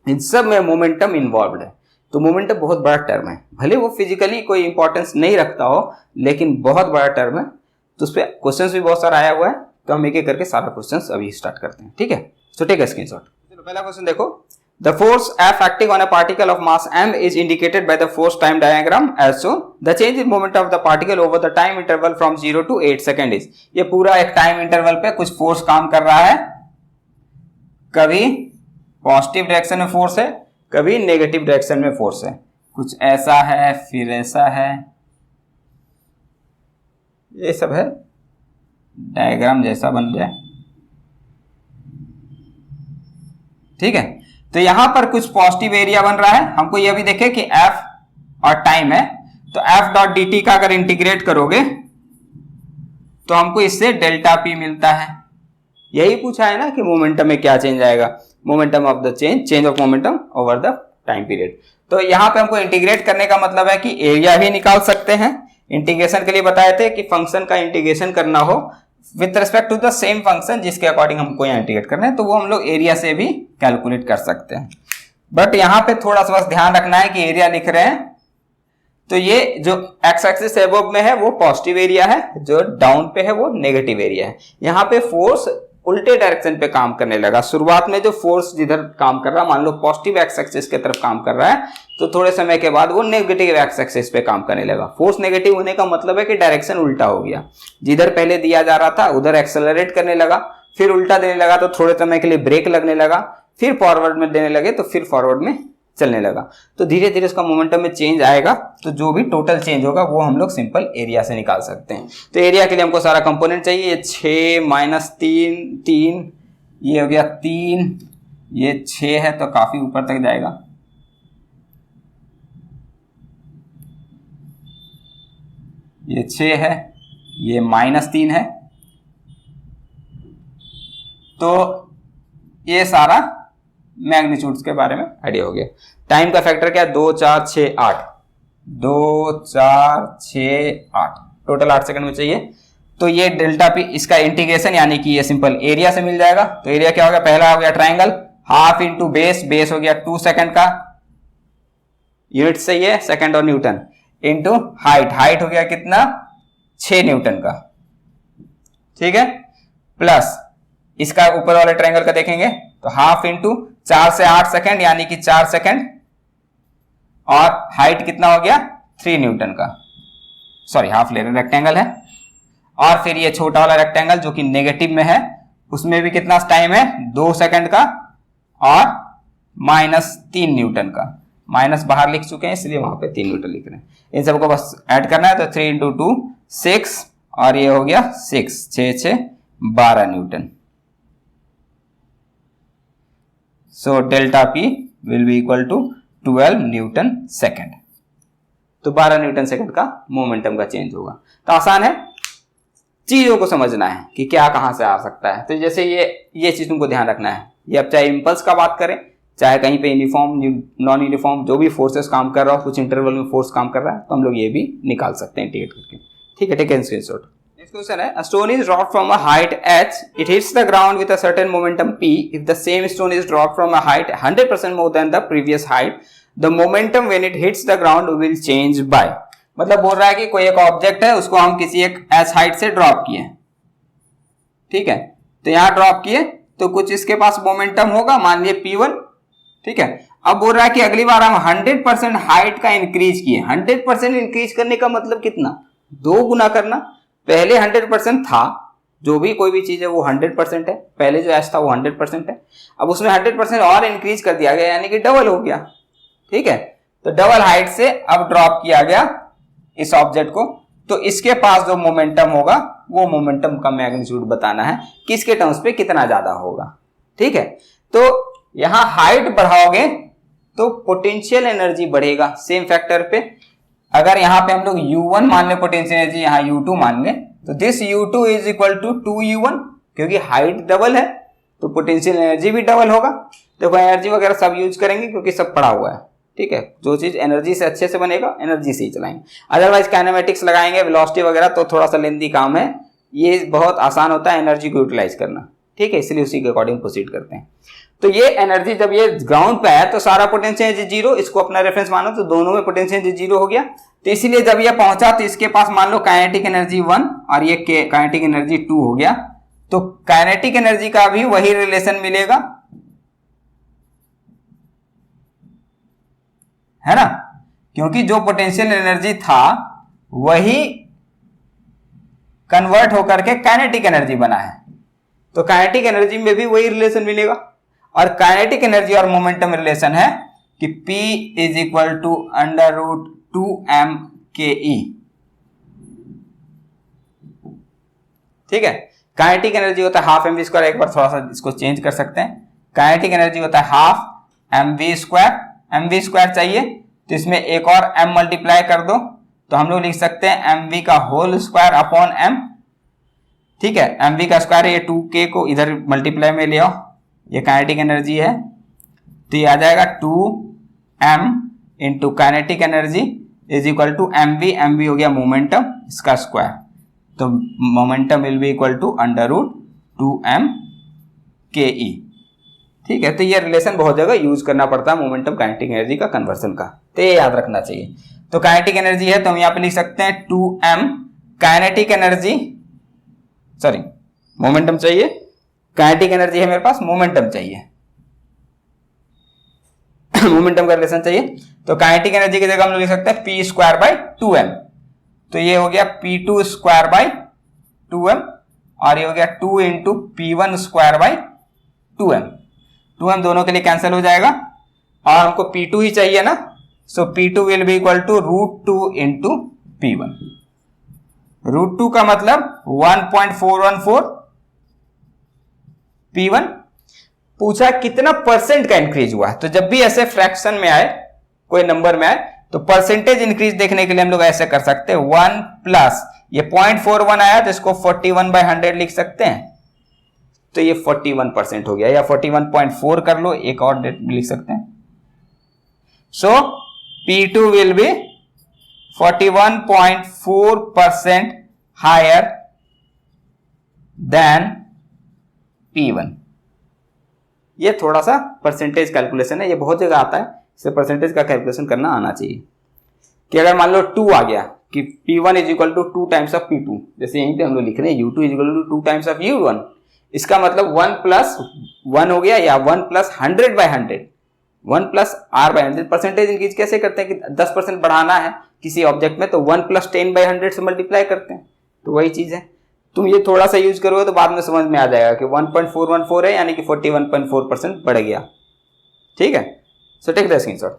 इन सब में मोमेंटम इन्वॉल्व है। तो मोमेंटम बहुत बड़ा टर्म है, भले वो फिजिकली कोई इंपॉर्टेंस नहीं रखता हो, लेकिन बहुत बड़ा टर्म है। तो उस पर क्वेश्चन भी बहुत सारा आया हुआ है, तो हम एक एक करके सारा क्वेश्चन अभी स्टार्ट करते हैं। ठीक है, सो टेक अ स्क्रीनशॉट। चलो पहला क्वेश्चन देखो, the force F acting on a particle of mass m is indicated by the force time diagram as shown. The change in moment of the particle over the time interval from 0 to 8 second is. ये पूरा एक time interval पे कुछ force काम कर रहा है, कभी पॉजिटिव डायरेक्शन में फोर्स है, कभी नेगेटिव डायरेक्शन में फोर्स है, कुछ ऐसा है फिर ऐसा है, ये सब है डायग्राम जैसा बन गया। ठीक है, तो यहां पर कुछ पॉजिटिव एरिया बन रहा है, हमको यह भी देखे कि F और टाइम है, तो F डॉट डी टी का अगर इंटीग्रेट करोगे तो हमको इससे डेल्टा P मिलता है। यही पूछा है ना कि मोमेंटम में क्या चेंज आएगा, momentum of the change of momentum over the time period. तो यहां पे हमको इंटीग्रेट करने का मतलब है कि एरिया भी निकाल सकते हैं। इंटीग्रेशन के लिए बताए थे कि फंक्शन का इंटीग्रेशन करना हो with respect to the same function जिसके अकॉर्डिंग हमको यहाँ इंटीग्रेट करना है, तो वो हम लोग एरिया से भी कैलकुलेट कर सकते हैं। बट यहाँ पे थोड़ा सा बस ध्यान रखना है कि एरिया लिख रहे हैं तो ये जो एक्स एक्सिस अबव में है वो पॉजिटिव एरिया है, जो डाउन पे है वो नेगेटिव एरिया है। यहाँ पे फोर्स उल्टे डायरेक्शन पे काम करने लगा। शुरुआत में जो फोर्स जिधर काम कर रहा, मान लो पॉजिटिव एक्स एक्सिस की तरफ काम कर रहा है, तो थोड़े समय के बाद वो नेगेटिव एक्स एक्सिस पे काम करने लगा। फोर्स नेगेटिव होने का मतलब है कि डायरेक्शन उल्टा हो गया, जिधर पहले दिया जा रहा था उधर एक्सेलरेट करने लगा, फिर उल्टा देने लगा तो थोड़े समय के लिए ब्रेक लगने लगा, फिर फॉरवर्ड में देने लगे तो फिर फॉरवर्ड में चलने लगा। तो धीरे धीरे उसका मोमेंटम में चेंज आएगा, तो जो भी टोटल चेंज होगा वो हम लोग सिंपल एरिया से निकाल सकते हैं। तो एरिया के लिए हमको सारा कंपोनेंट चाहिए, ये 6 माइनस 3, ये हो गया 3, ये 6 है तो काफी ऊपर तक जाएगा, ये 6 है, ये माइनस 3 है, तो ये सारा मैग्नीट्यूड्स के बारे में आइडिया हो गया। टाइम का फैक्टर क्या है, 2 4 6 8, 2 4 6 8, टोटल 8 सेकंड में चाहिए। तो ये डेल्टा पी इसका इंटीग्रेशन यानी कि ये सिंपल एरिया से मिल जाएगा। तो एरिया क्या हो गया, पहला हो गया triangle, half into base, base हो गया 2 सेकंड का, यूनिट सही है, सेकंड और न्यूटन, इंटू हाइट, हाइट हो गया कितना 6 न्यूटन का। ठीक है, प्लस इसका ऊपर वाले ट्रायंगल का देखेंगे तो हाफ इंटू 4 से 8 सेकंड यानी कि 4 सेकंड, और हाइट कितना हो गया 3 न्यूटन का, सॉरी हाफ ले रहे रेक्टेंगल है। और फिर ये छोटा वाला रेक्टेंगल जो कि नेगेटिव में है, उसमें भी कितना टाइम है 2 सेकंड का और माइनस 3 न्यूटन का, माइनस बाहर लिख चुके हैं इसलिए वहां पे 3 न्यूटन लिख रहे हैं। इन सबको बस ऐड करना है, तो 3 इंटू 2 6 और ये हो गया 6, 6 6 12 newton. So delta P will be equal to 12 newton second. तो 12 न्यूटन सेकेंड का मोमेंटम का चेंज होगा। तो आसान है, चीजों को समझना है कि क्या कहां से आ सकता है। तो जैसे ये चीज तुमको ध्यान रखना है, ये अब चाहे इंपल्स का बात करें, चाहे कहीं पे यूनिफॉर्म नॉन यूनिफॉर्म जो भी फोर्सेस काम कर रहा हो, कुछ इंटरवल में फोर्स काम कर रहा है, तो हम लोग ये भी निकाल सकते हैं इंटीग्रेट करके। ठीक है, take an screenshot. Next question है, a stone is dropped from a height h, it hits the ground with a certain momentum p. If the same stone is dropped from a height 100% more than the previous height, the momentum when it hits the ground will change by. मतलब बोल रहा है कि कोई एक object है, उसको हम किसी एक h हाइट से ड्रॉप किए, ठीक है, तो यहां ड्रॉप किए तो कुछ इसके पास मोमेंटम होगा, मान लिए p1, ठीक है। अब बोल रहा है कि अगली बार हम 100% हाइट का इंक्रीज किए। 100% इंक्रीज करने का मतलब कितना, 2 गुना करना। पहले 100% था, जो भी कोई भी चीज है वो 100% है, पहले जो एस था वो 100% है, अब उसमें 100% और इंक्रीज कर दिया गया यानी कि डबल हो गया। ठीक है, तो डबल हाइट से अब ड्रॉप किया गया इस ऑब्जेक्ट को, तो इसके पास जो मोमेंटम होगा वो मोमेंटम का मैग्नीट्यूड बताना है, किसके टर्म्स पे कितना ज्यादा होगा। ठीक है, तो यहां हाइट बढ़ाओगे तो पोटेंशियल एनर्जी बढ़ेगा सेम फैक्टर पे। अगर यहां पे हम लोग u1 मान ले पोटेंशियल एनर्जी, यहां u2 मान ले, तो this u2 is equal to 2u1, क्योंकि हाइट डबल है तो पोटेंशियल एनर्जी भी डबल होगा। देखो एनर्जी वगैरह सब यूज करेंगे क्योंकि सब पड़ा हुआ है, ठीक है। जो चीज एनर्जी से अच्छे से बनेगा एनर्जी से ही चलाएंगे। अदरवाइज काइनेमेटिक्स लगाएंगे, वेलोसिटी वगैरह, तो थोड़ा सा लेंथी काम है। ये बहुत आसान होता है एनर्जी को यूटिलाइज करना, ठीक है, इसलिए उसी के अकॉर्डिंग प्रोसीड करते हैं। तो ये एनर्जी जब ये ग्राउंड पे है तो सारा पोटेंशियल एनर्जी जीरो, इसको अपना रेफरेंस मानो तो दोनों में पोटेंशियल एनर्जी जीरो हो गया। तो इसीलिए जब ये पहुंचा तो इसके पास मान लो काइनेटिक एनर्जी 1 और ये काइनेटिक एनर्जी 2 हो गया। तो काइनेटिक एनर्जी का भी वही रिलेशन मिलेगा, है ना, क्योंकि जो पोटेंशियल एनर्जी था वही कन्वर्ट होकर के काइनेटिक एनर्जी बना है। तो काइनेटिक एनर्जी में भी वही रिलेशन मिलेगा। और काइनेटिक एनर्जी और मोमेंटम रिलेशन है कि P is equal to under root 2m ke, ठीक है। काइनेटिक एनर्जी होता है हाफ mv स्क्वायर, एक बार थोड़ा सा इसको चेंज कर सकते हैं। काइनेटिक एनर्जी होता है half mv square, mv square चाहिए तो इसमें एक और m मल्टीप्लाई कर दो तो हम लोग लिख सकते हैं mv का होल स्क्वायर अपॉन m, ठीक है। mv का स्क्वायर, ये 2k को इधर मल्टीप्लाई में ले आओ, ये काइनेटिक एनर्जी है तो ये आ जाएगा 2m into kinetic energy is equal to mv हो गया मोमेंटम इसका स्क्वायर, तो momentum will be equal to under root 2m ke, ठीक है। तो ये रिलेशन बहुत जगह यूज करना पड़ता है मोमेंटम काइनेटिक एनर्जी का कन्वर्सन का, तो ये याद रखना चाहिए। तो काइनेटिक एनर्जी है तो हम यहां पे लिख सकते हैं 2m kinetic energy, sorry momentum चाहिए, काइनेटिक एनर्जी है मेरे पास, मोमेंटम चाहिए मोमेंटम का रिलेशन चाहिए। तो काइनेटिक एनर्जी की जगह हम लोग लिख सकते हैं p स्क्वायर बाई 2m, तो ये हो गया p2 स्क्वायर बाई 2m और ये हो गया 2 into p1 square by 2m दोनों के लिए कैंसिल हो जाएगा और हमको p2 ही चाहिए ना, so p2 will be equal to root 2 into p1। Root 2 का मतलब 1.414 p1। पूछा कितना परसेंट का इंक्रीज हुआ है, तो जब भी ऐसे फ्रैक्शन में आए, कोई नंबर में आए, तो परसेंटेज इंक्रीज देखने के लिए हम लोग ऐसे कर सकते हैं 1 प्लस ये 0.41 आया तो इसको 41/100 लिख सकते हैं, तो ये 41% हो गया, या 41.4 कर लो, एक और डेट लिख सकते हैं। So P2 will be 41.4% higher than P1। ये थोड़ा सा परसेंटेज कैलकुलेशन है, ये बहुत जगह आता है, इसे परसेंटेज का कैलकुलेशन करना आना चाहिए। कि अगर मान लो 2 आ गया कि P1 is equal to 2 times of P2, जैसे यहीं पे हम लोग लिख रहे हैं U2 is equal to 2 times of U1, इसका मतलब 1 प्लस 1 हो गया, या 1 plus 100/100, 1 plus R/100। Percentage increase कैसे करते हैं कि 10% बढ़ाना है किसी ऑब्जेक्ट में तो 1 प्लस 10/100 से मल्टीप्लाई करते हैं, तो वही चीज है। तुम ये थोड़ा सा यूज करोगे तो बाद में समझ में आ जाएगा कि 1.414 है यानी कि 41.4% बढ़ गया, ठीक है। So take the screenshot.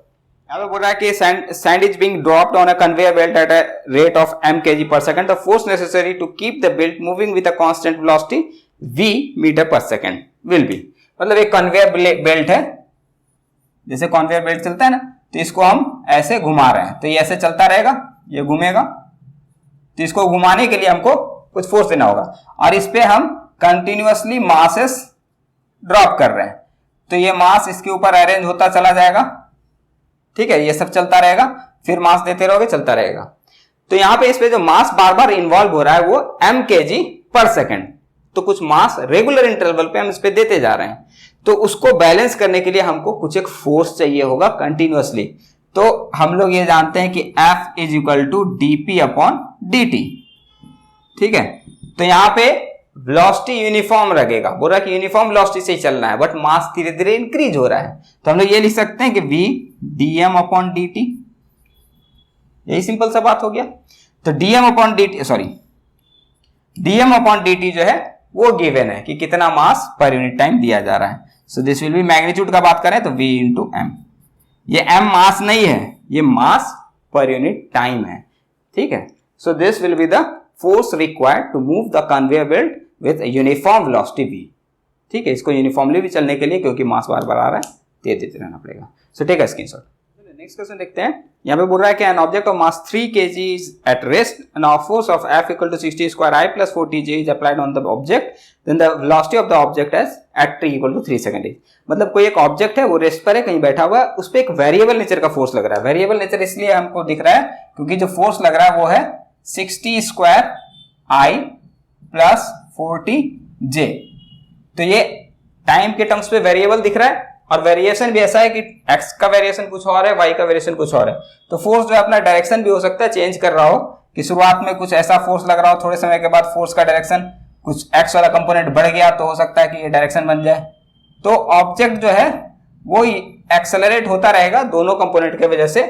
यहाँ पे बोल रहा है कि sand is being dropped on a conveyor belt at a rate of m kg per second, the force necessary to keep the belt moving with a constant velocity v metre per second will be, मतलब एक conveyor belt है, जैसे conveyor belt चलता है ना, तो इसको हम ऐसे घुमा रहे हैं तो ये ऐसे चलता रहेगा, ये घूमेगा, तो इसको घुमाने के लिए हमको कुछ फोर्स देना होगा और इस पे हम कंटिन्यूअसली मासेस ड्रॉप कर रहे हैं, तो ये मास इसके ऊपर अरेंज होता चला जाएगा, ठीक है। ये सब चलता रहेगा, फिर मास देते रहोगे, चलता रहेगा। तो यहां पे इस पे जो मास बार बार इन्वॉल्व हो रहा है वो m kg पर सेकंड, तो कुछ मास रेगुलर इंटरवल पे हम इस पे देते जा रहे हैं, तो उसको बैलेंस करने के लिए हमको कुछ एक फोर्स चाहिए होगा कंटिन्यूअसली। तो हम लोग ये जानते हैं कि F is equal to dp upon dt, ठीक है। तो यहां पे वेलोसिटी यूनिफॉर्म लगेगा, बोल रहा है कि यूनिफॉर्म वेलोसिटी से ही चलना है, बट मास धीरे धीरे इंक्रीज हो रहा है, तो हम लोग ये लिख सकते हैं कि v dm अपॉन dt, यही सिंपल सा बात हो गया। तो dm अपॉन dt जो है वो गिवन है कि कितना मास पर यूनिट टाइम दिया जा रहा है। So this will B, magnitude का बात करें तो v इंटू m, ये m मास नहीं है, ये मास पर यूनिट टाइम है, ठीक है। So this will be the force required to move the conveyor belt with uniform velocity v, ठीक है। इसको यूनिफॉर्मली भी चलने के लिए, क्योंकि मास बार बार आ रहा है, देते रहना पड़ेगा। So take a screenshot. Next question देखते हैं। यहाँ पे बोल रहा है कि an object of mass 3 kg is at rest and of force of F equal to 60 square I plus 40 J is applied on the object, then the velocity of the object as at t equal to 3 second. मतलब कोई एक object है, वो rest पर है, कहीं बैठा हुआ है, उस पर एक वेरिएबल नेचर का फोर्स लग रहा है। वेरिएबल नेचर इसलिए हमको दिख रहा है क्योंकि जो फोर्स लग रहा है वो है 60 स्क्वायर I प्लस 40 J। तो ये टाइम के टर्म्स पे वेरिएबल दिख रहा है और वेरिएशन भी ऐसा है कि x का वेरिएशन कुछ और है, y का वेरिएशन कुछ और है। तो फोर्स जो है अपना डायरेक्शन भी हो सकता है चेंज कर रहा हो, कि शुरुआत में कुछ ऐसा फोर्स लग रहा हो, थोड़े समय के बाद फोर्स का डायरेक्शन कुछ x वाला कंपोनेंट बढ़ गया तो हो सकता है कि ये डायरेक्शन बन जाए। तो ऑब्जेक्ट जो है वो एक्सेलरेट होता रहेगा दोनों कंपोनेंट की वजह से,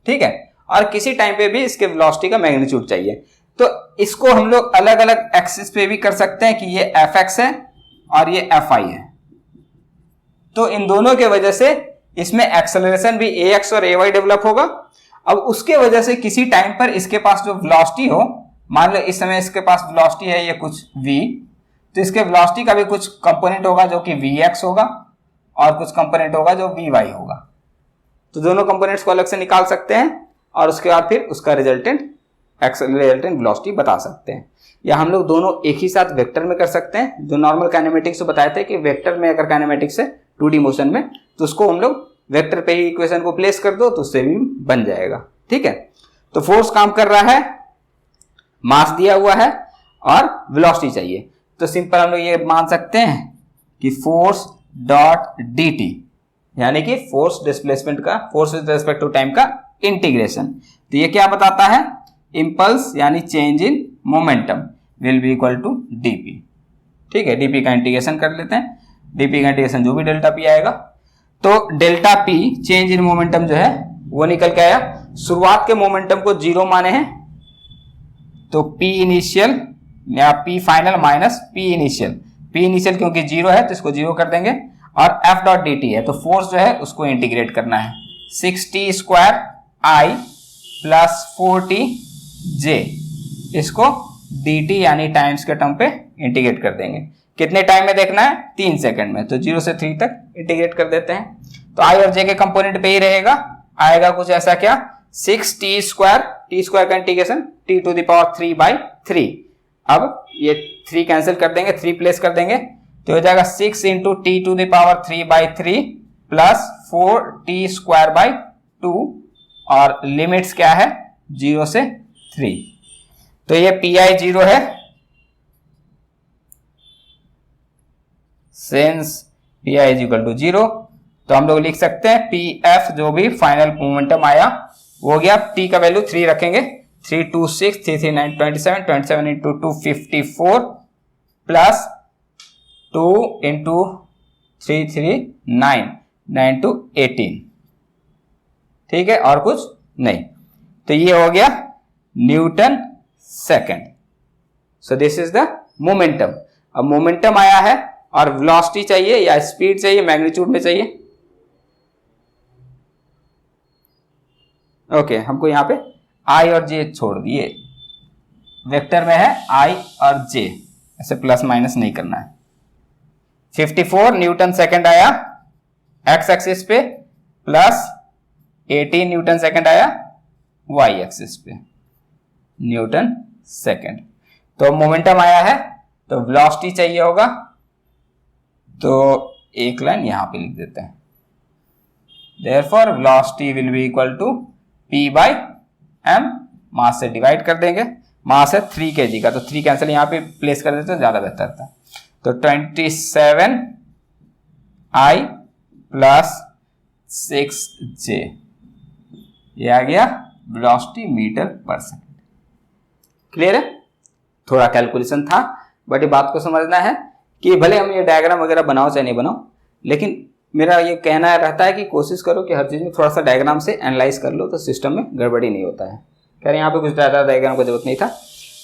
ठीक है। और किसी टाइम पे भी इसके वेलोसिटी का मैग्नीट्यूड चाहिए। तो इसको हम लोग अलग अलग एक्सिस पे भी कर सकते हैं कि ये fx है और ये fi है। तो इन दोनों के वजह से इसमें एक्सेलरेशन भी ax और ay डेवलप होगा। अब उसके वजह से किसी टाइम पर इसके पास जो वेलोसिटी हो, मान लो इस समय इसके पास वेलोसिटी है ये कुछ v, तो इसके वेलोसिटी का भी कुछ कंपोनेंट होगा जो कि vx होगा और कुछ कंपोनेंट होगा जो vy होगा। तो दोनों कंपोनेंट्स को अलग से निकाल सकते हैं और उसके बाद फिर उसका रिजल्टेंट वेलोसिटी बता सकते हैं। या हम लोग दोनों एक ही साथ वेक्टर में कर सकते हैं, जो नॉर्मल काइनेमेटिक्स में बताए थे कि वेक्टर में अगर काइनेमेटिक्स है 2D मोशन में, तो उसको हम लोग वेक्टर पे ही इक्वेशन को प्लेस कर दो तो उससे भी बन जाएगा, ठीक है। तो फोर्स काम कर रहा है, मास दिया हुआ है और वेलोसिटी चाहिए। तो सिंपल हम लोग ये मान सकते हैं कि फोर्स डॉट dt यानी कि फोर्स डिस्प्लेसमेंट का, force with respect to time का इंटीग्रेशन। तो ये क्या बताता है, इंपल्स यानी change in momentum will be equal to dp, ठीक है। dp का इंटीग्रेशन कर लेते हैं, dp का इंटीग्रेशन जो भी डेल्टा p आएगा, तो delta p change in momentum जो है वो निकल के आया। शुरुआत के मोमेंटम को 0 माने हैं, तो p इनिशियल या p final minus p initial क्योंकि 0 है तो इसको 0 कर देंगे, और f डॉट dt है तो फोर्स जो है उसको इंटीग्रेट करना है। 60 स्क्वायर I प्लस 40 J, इसको dt यानी टाइम्स के टर्म पे इंटीग्रेट कर देंगे। कितने टाइम में देखना है, 3 सेकंड में, तो 0 से 3 तक इंटीग्रेट कर देते हैं। तो I और J के कंपोनेंट पे ही रहेगा, आएगा कुछ ऐसा क्या, 6t स्क्वायर, t स्क्वायर का integration t to the power 3/3। अब ये 3 कैंसिल कर देंगे, 3 प्लेस कर देंगे तो हो जाएगा 6 into T to the power 3/3 plus 4t square by 2, और लिमिट्स क्या है 0 से 3। तो ये pi 0 है, since pi is equal to 0, तो हम लोग लिख सकते हैं pf जो भी फाइनल मोमेंटम आया वो हो गया, t का वैल्यू 3 रखेंगे, 3 2 6 3 3 9 27, 27 इंटू 2 54 प्लस 2 इंटू 3 3 9, 9 टू 18, ठीक है, और कुछ नहीं। तो ये हो गया Newton second. So this is the momentum. अब मोमेंटम आया है और वेलोसिटी चाहिए या स्पीड चाहिए, मैग्नीट्यूड में चाहिए। ओके, हमको यहां पे I और J छोड़ दिए, वेक्टर में है I और J, ऐसे प्लस माइनस नहीं करना है। 54 न्यूटन सेकंड आया x एक्सिस पे, प्लस 18 न्यूटन सेकंड आया y एक्सिस पे, न्यूटन सेकंड। तो मोमेंटम आया है तो वेलोसिटी चाहिए होगा, तो एक लाइन यहां पे लिख देते हैं, therefore velocity will be equal to p/m, mass से डिवाइड कर देंगे, मास है 3 kg का, तो 3 कैंसिल यहां पे प्लेस कर देते हैं, ज्यादा बेहतर था। तो 27 I प्लस 6J, ये आ गया velocity metre per second. Clear है? थोड़ा कैलकुलेशन था, बट ये बात को समझना है कि भले हम ये डायग्राम वगैरह बनाओ चाहे नहीं बनाओ, लेकिन मेरा ये कहना रहता है कि कोशिश करो कि हर चीज में थोड़ा सा डायग्राम से एनालाइज कर लो, तो सिस्टम में गड़बड़ी नहीं होता है। कह रहे यहाँ पे कुछ ज्यादा डायग्राम की जरूरत नहीं था।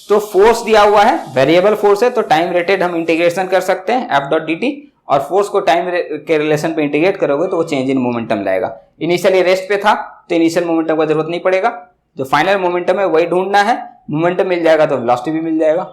तो फोर्स दिया हुआ है, वेरिएबल फोर्स है, तो टाइम रेटेड हम इंटीग्रेशन कर सकते हैं F डॉट dt, और फोर्स को टाइम के रिलेशन पे इंटीग्रेट करोगे तो वो चेंज इन मोमेंटम लाएगा। इनिशियली रेस्ट पे था तो इनिशियल मोमेंटम का जरूरत नहीं पड़ेगा, जो फाइनल मोमेंटम है वही ढूंढना है, मोमेंटम मिल जाएगा तो वेलोसिटी भी मिल जाएगा,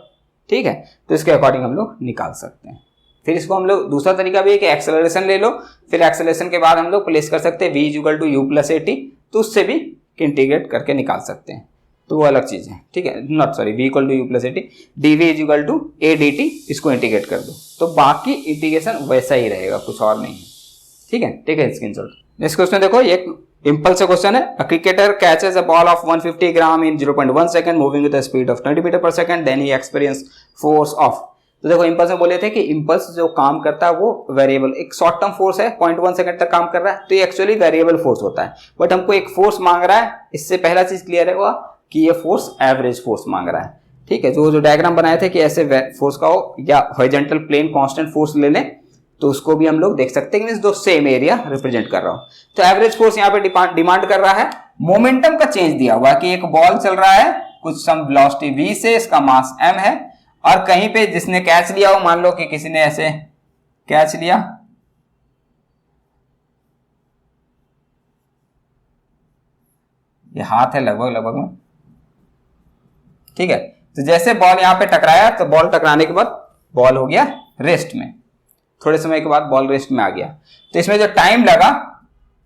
ठीक है। तो इसके अकॉर्डिंग हम लोग निकाल सकते हैं। फिर इसको हम लोग दूसरा तरीका भी है कि एक्सेलरेशन ले लो, फिर एक्सेलरेशन के बाद हम लोग प्लेस कर सकते हैं v equal to U plus A T, तो उससे भी इंटीग्रेट करके निकाल सकते हैं, तो वो अलग चीज है, ठीक है, not sorry v equal to U plus A T, D V is equal to A D T, इसको इंटीग्रेट कर दो, तो बाकी इंटीग्रेशन वैसा ही रहेगा, कुछ और नहीं है, ठीक है स्क्रीनशॉट। नेक्स्ट क्वेश्चन देखो, ये इम्पल्स से क्वेश्चन है। A cricketer catches a ball of 150 gram in 0.1 second moving with the speed of 20 metre per second, then he experience force of. तो देखो इम्पल्स में बोले थे कि इम्पल्स जो काम करता है वो वेरिएबल, एक शॉर्ट टर्म फोर्स है 0.1 सेकंड तक काम कर रहा है, तो ये एक्चुअली वेरिएबल फोर्स होता है, बट हमको एक फोर्स मांग रहा है। इससे पहला चीज क्लियर है हुआ कि ये फोर्स एवरेज फोर्स मांग रहा है, ठीक है। जो डायग्राम बनाए थे कि ऐसे फोर्स का हो या हॉरिजॉन्टल प्लेन कांस्टेंट फोर्स ले लें, तो उसको भी हम लोग देख सकते हैं कि दो सेम एरिया रिप्रेजेंट कर रहा हो। तो एवरेज फोर्स यहाँ पे डिमांड कर रहा है। मोमेंटम का चेंज दिया हुआ कि एक बॉल चल रहा है कुछ सम वेलोसिटी v से, इसका मास m है, और कहीं पे जिसने कैच लिया हो, मान लो कि किसी ने ऐसे कैच लिया, ये हाथ है लगभग में, ठीक है। तो जैसे बॉल यहां पे टकराया, तो बॉल टकराने के बाद बॉल हो गया रेस्ट में, थोड़े समय के बाद बॉल रेस्ट में आ गया। तो इसमें जो टाइम लगा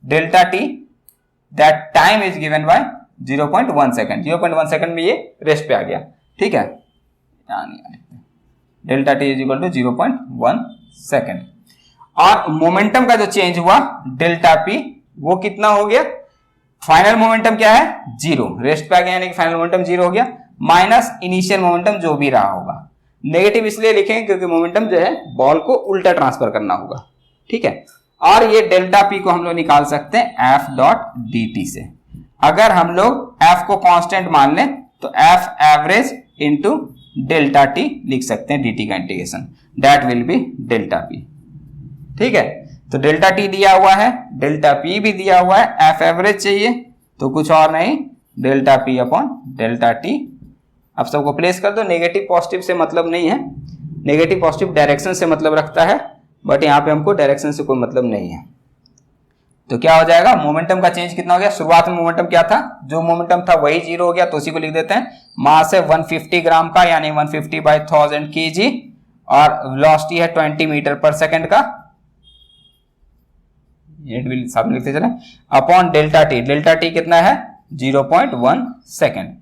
delta T, that time is given by 0.1 second, 0.1 second में ये रेस्ट पे आ गया, ठीक है। Delta T is equal to 0.1 second. और मोमेंटम का जो चेंज हुआ डेल्टा पी, वो कितना हो गया, फाइनल मोमेंटम क्या है, 0, रेस्ट पे आ गया यानी कि फाइनल मोमेंटम 0 हो गया, माइनस इनिशियल मोमेंटम जो भी रहा होगा। नेगेटिव इसलिए लिखेंगे क्योंकि मोमेंटम जो है बॉल को उल्टा ट्रांसफर करना होगा, ठीक है। और ये डेल्टा पी को हम लोग निकाल सकते हैं एफ डॉट डी टी से। अगर हम लोग एफ को कांस्टेंट मान लें तो F average into delta T लिख सकते हैं, डी टी का integration, that will be delta P, ठीक है। तो डेल्टा टी दिया हुआ है, डेल्टा पी भी दिया हुआ है, एफ एवरेज चाहिए तो कुछ और नहीं, delta P upon delta T. अब सबको प्लेस कर दो, नेगेटिव पॉजिटिव से मतलब नहीं है, नेगेटिव पॉजिटिव डायरेक्शन से मतलब रखता है, बट यहाँ पे हमको डायरेक्शन से कोई मतलब नहीं है। तो क्या हो जाएगा, मोमेंटम का चेंज कितना हो गया, शुरुआत में मोमेंटम क्या था, जो मोमेंटम था वही 0 हो गया, तो उसी को लिख देते हैं। मास है 150 ग्राम का यानी 150/1000 kg, और वेलोसिटी है 20 मीटर पर सेकंड का, ये साथ में लिखते चले, upon delta T, delta T कितना है 0.1 सेकंड।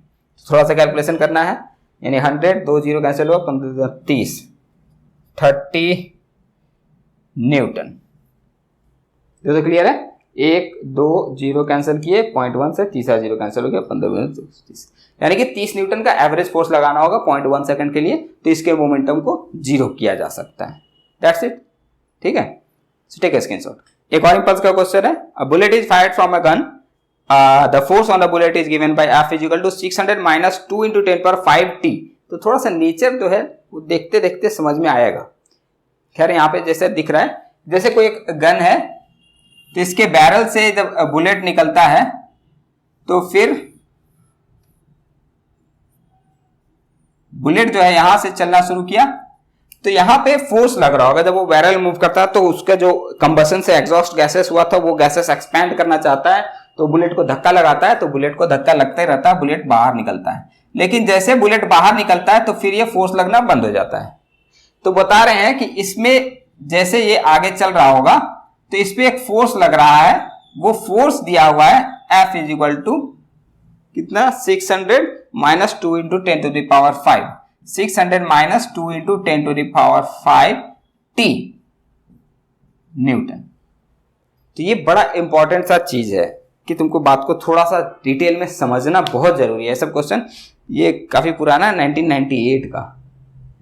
थोड़ा सा कैलकुलेशन करना है, यानी 100, 2 0 कैंसिल हुआ, 15 30, 30 न्यूटन। तो क्लियर है, 1 2 0 कैंसिल किए, 0.1 से तीसरा 0 कैंसिल हो गया, 15 30, यानी कि 30 न्यूटन का एवरेज फोर्स लगाना होगा 0.1 सेकंड के लिए, तो इसके मोमेंटम को 0 किया जा सकता है, दैट्स इट, ठीक है। Take a screenshot. एक और इंपल्स का क्वेश्चन है, a bullet is fired from a gun, the force on the bullet is given by F is equal to 600 minus 2 × 10⁵ T। तो थोड़ा सा नेचर जो है वो देखते देखते समझ में आएगा। खैर यहाँ पे जैसे दिख रहा है, जैसे कोई एक गन है, तो इसके बैरल से जब बुलेट निकलता है तो फिर बुलेट जो है यहां से चलना शुरू किया, तो यहां पे फोर्स लग रहा होगा। जब वो बैरल मूव करता है तो उसका जो कंबशन से एग्जॉस्ट गैसेस हुआ था, वो गैसेस एक्सपैंड करना चाहता है, तो बुलेट को धक्का लगाता है, तो बुलेट को धक्का लगता ही रहता है, बुलेट बाहर निकलता है। लेकिन जैसे बुलेट बाहर निकलता है तो फिर ये फोर्स लगना बंद हो जाता है। तो बता रहे हैं कि इसमें जैसे ये आगे चल रहा होगा तो इस पे एक फोर्स लग रहा है, वो फोर्स दिया हुआ है F इज इक्वल टू कितना, 600 माइनस 2 × 10⁵, 600 माइनस 2 × 10⁵ T न्यूटन। तो ये बड़ा इंपॉर्टेंट सा चीज है कि तुमको बात को थोड़ा सा डिटेल में समझना बहुत जरूरी है। सब क्वेश्चन ये काफी पुराना है, 1998 का,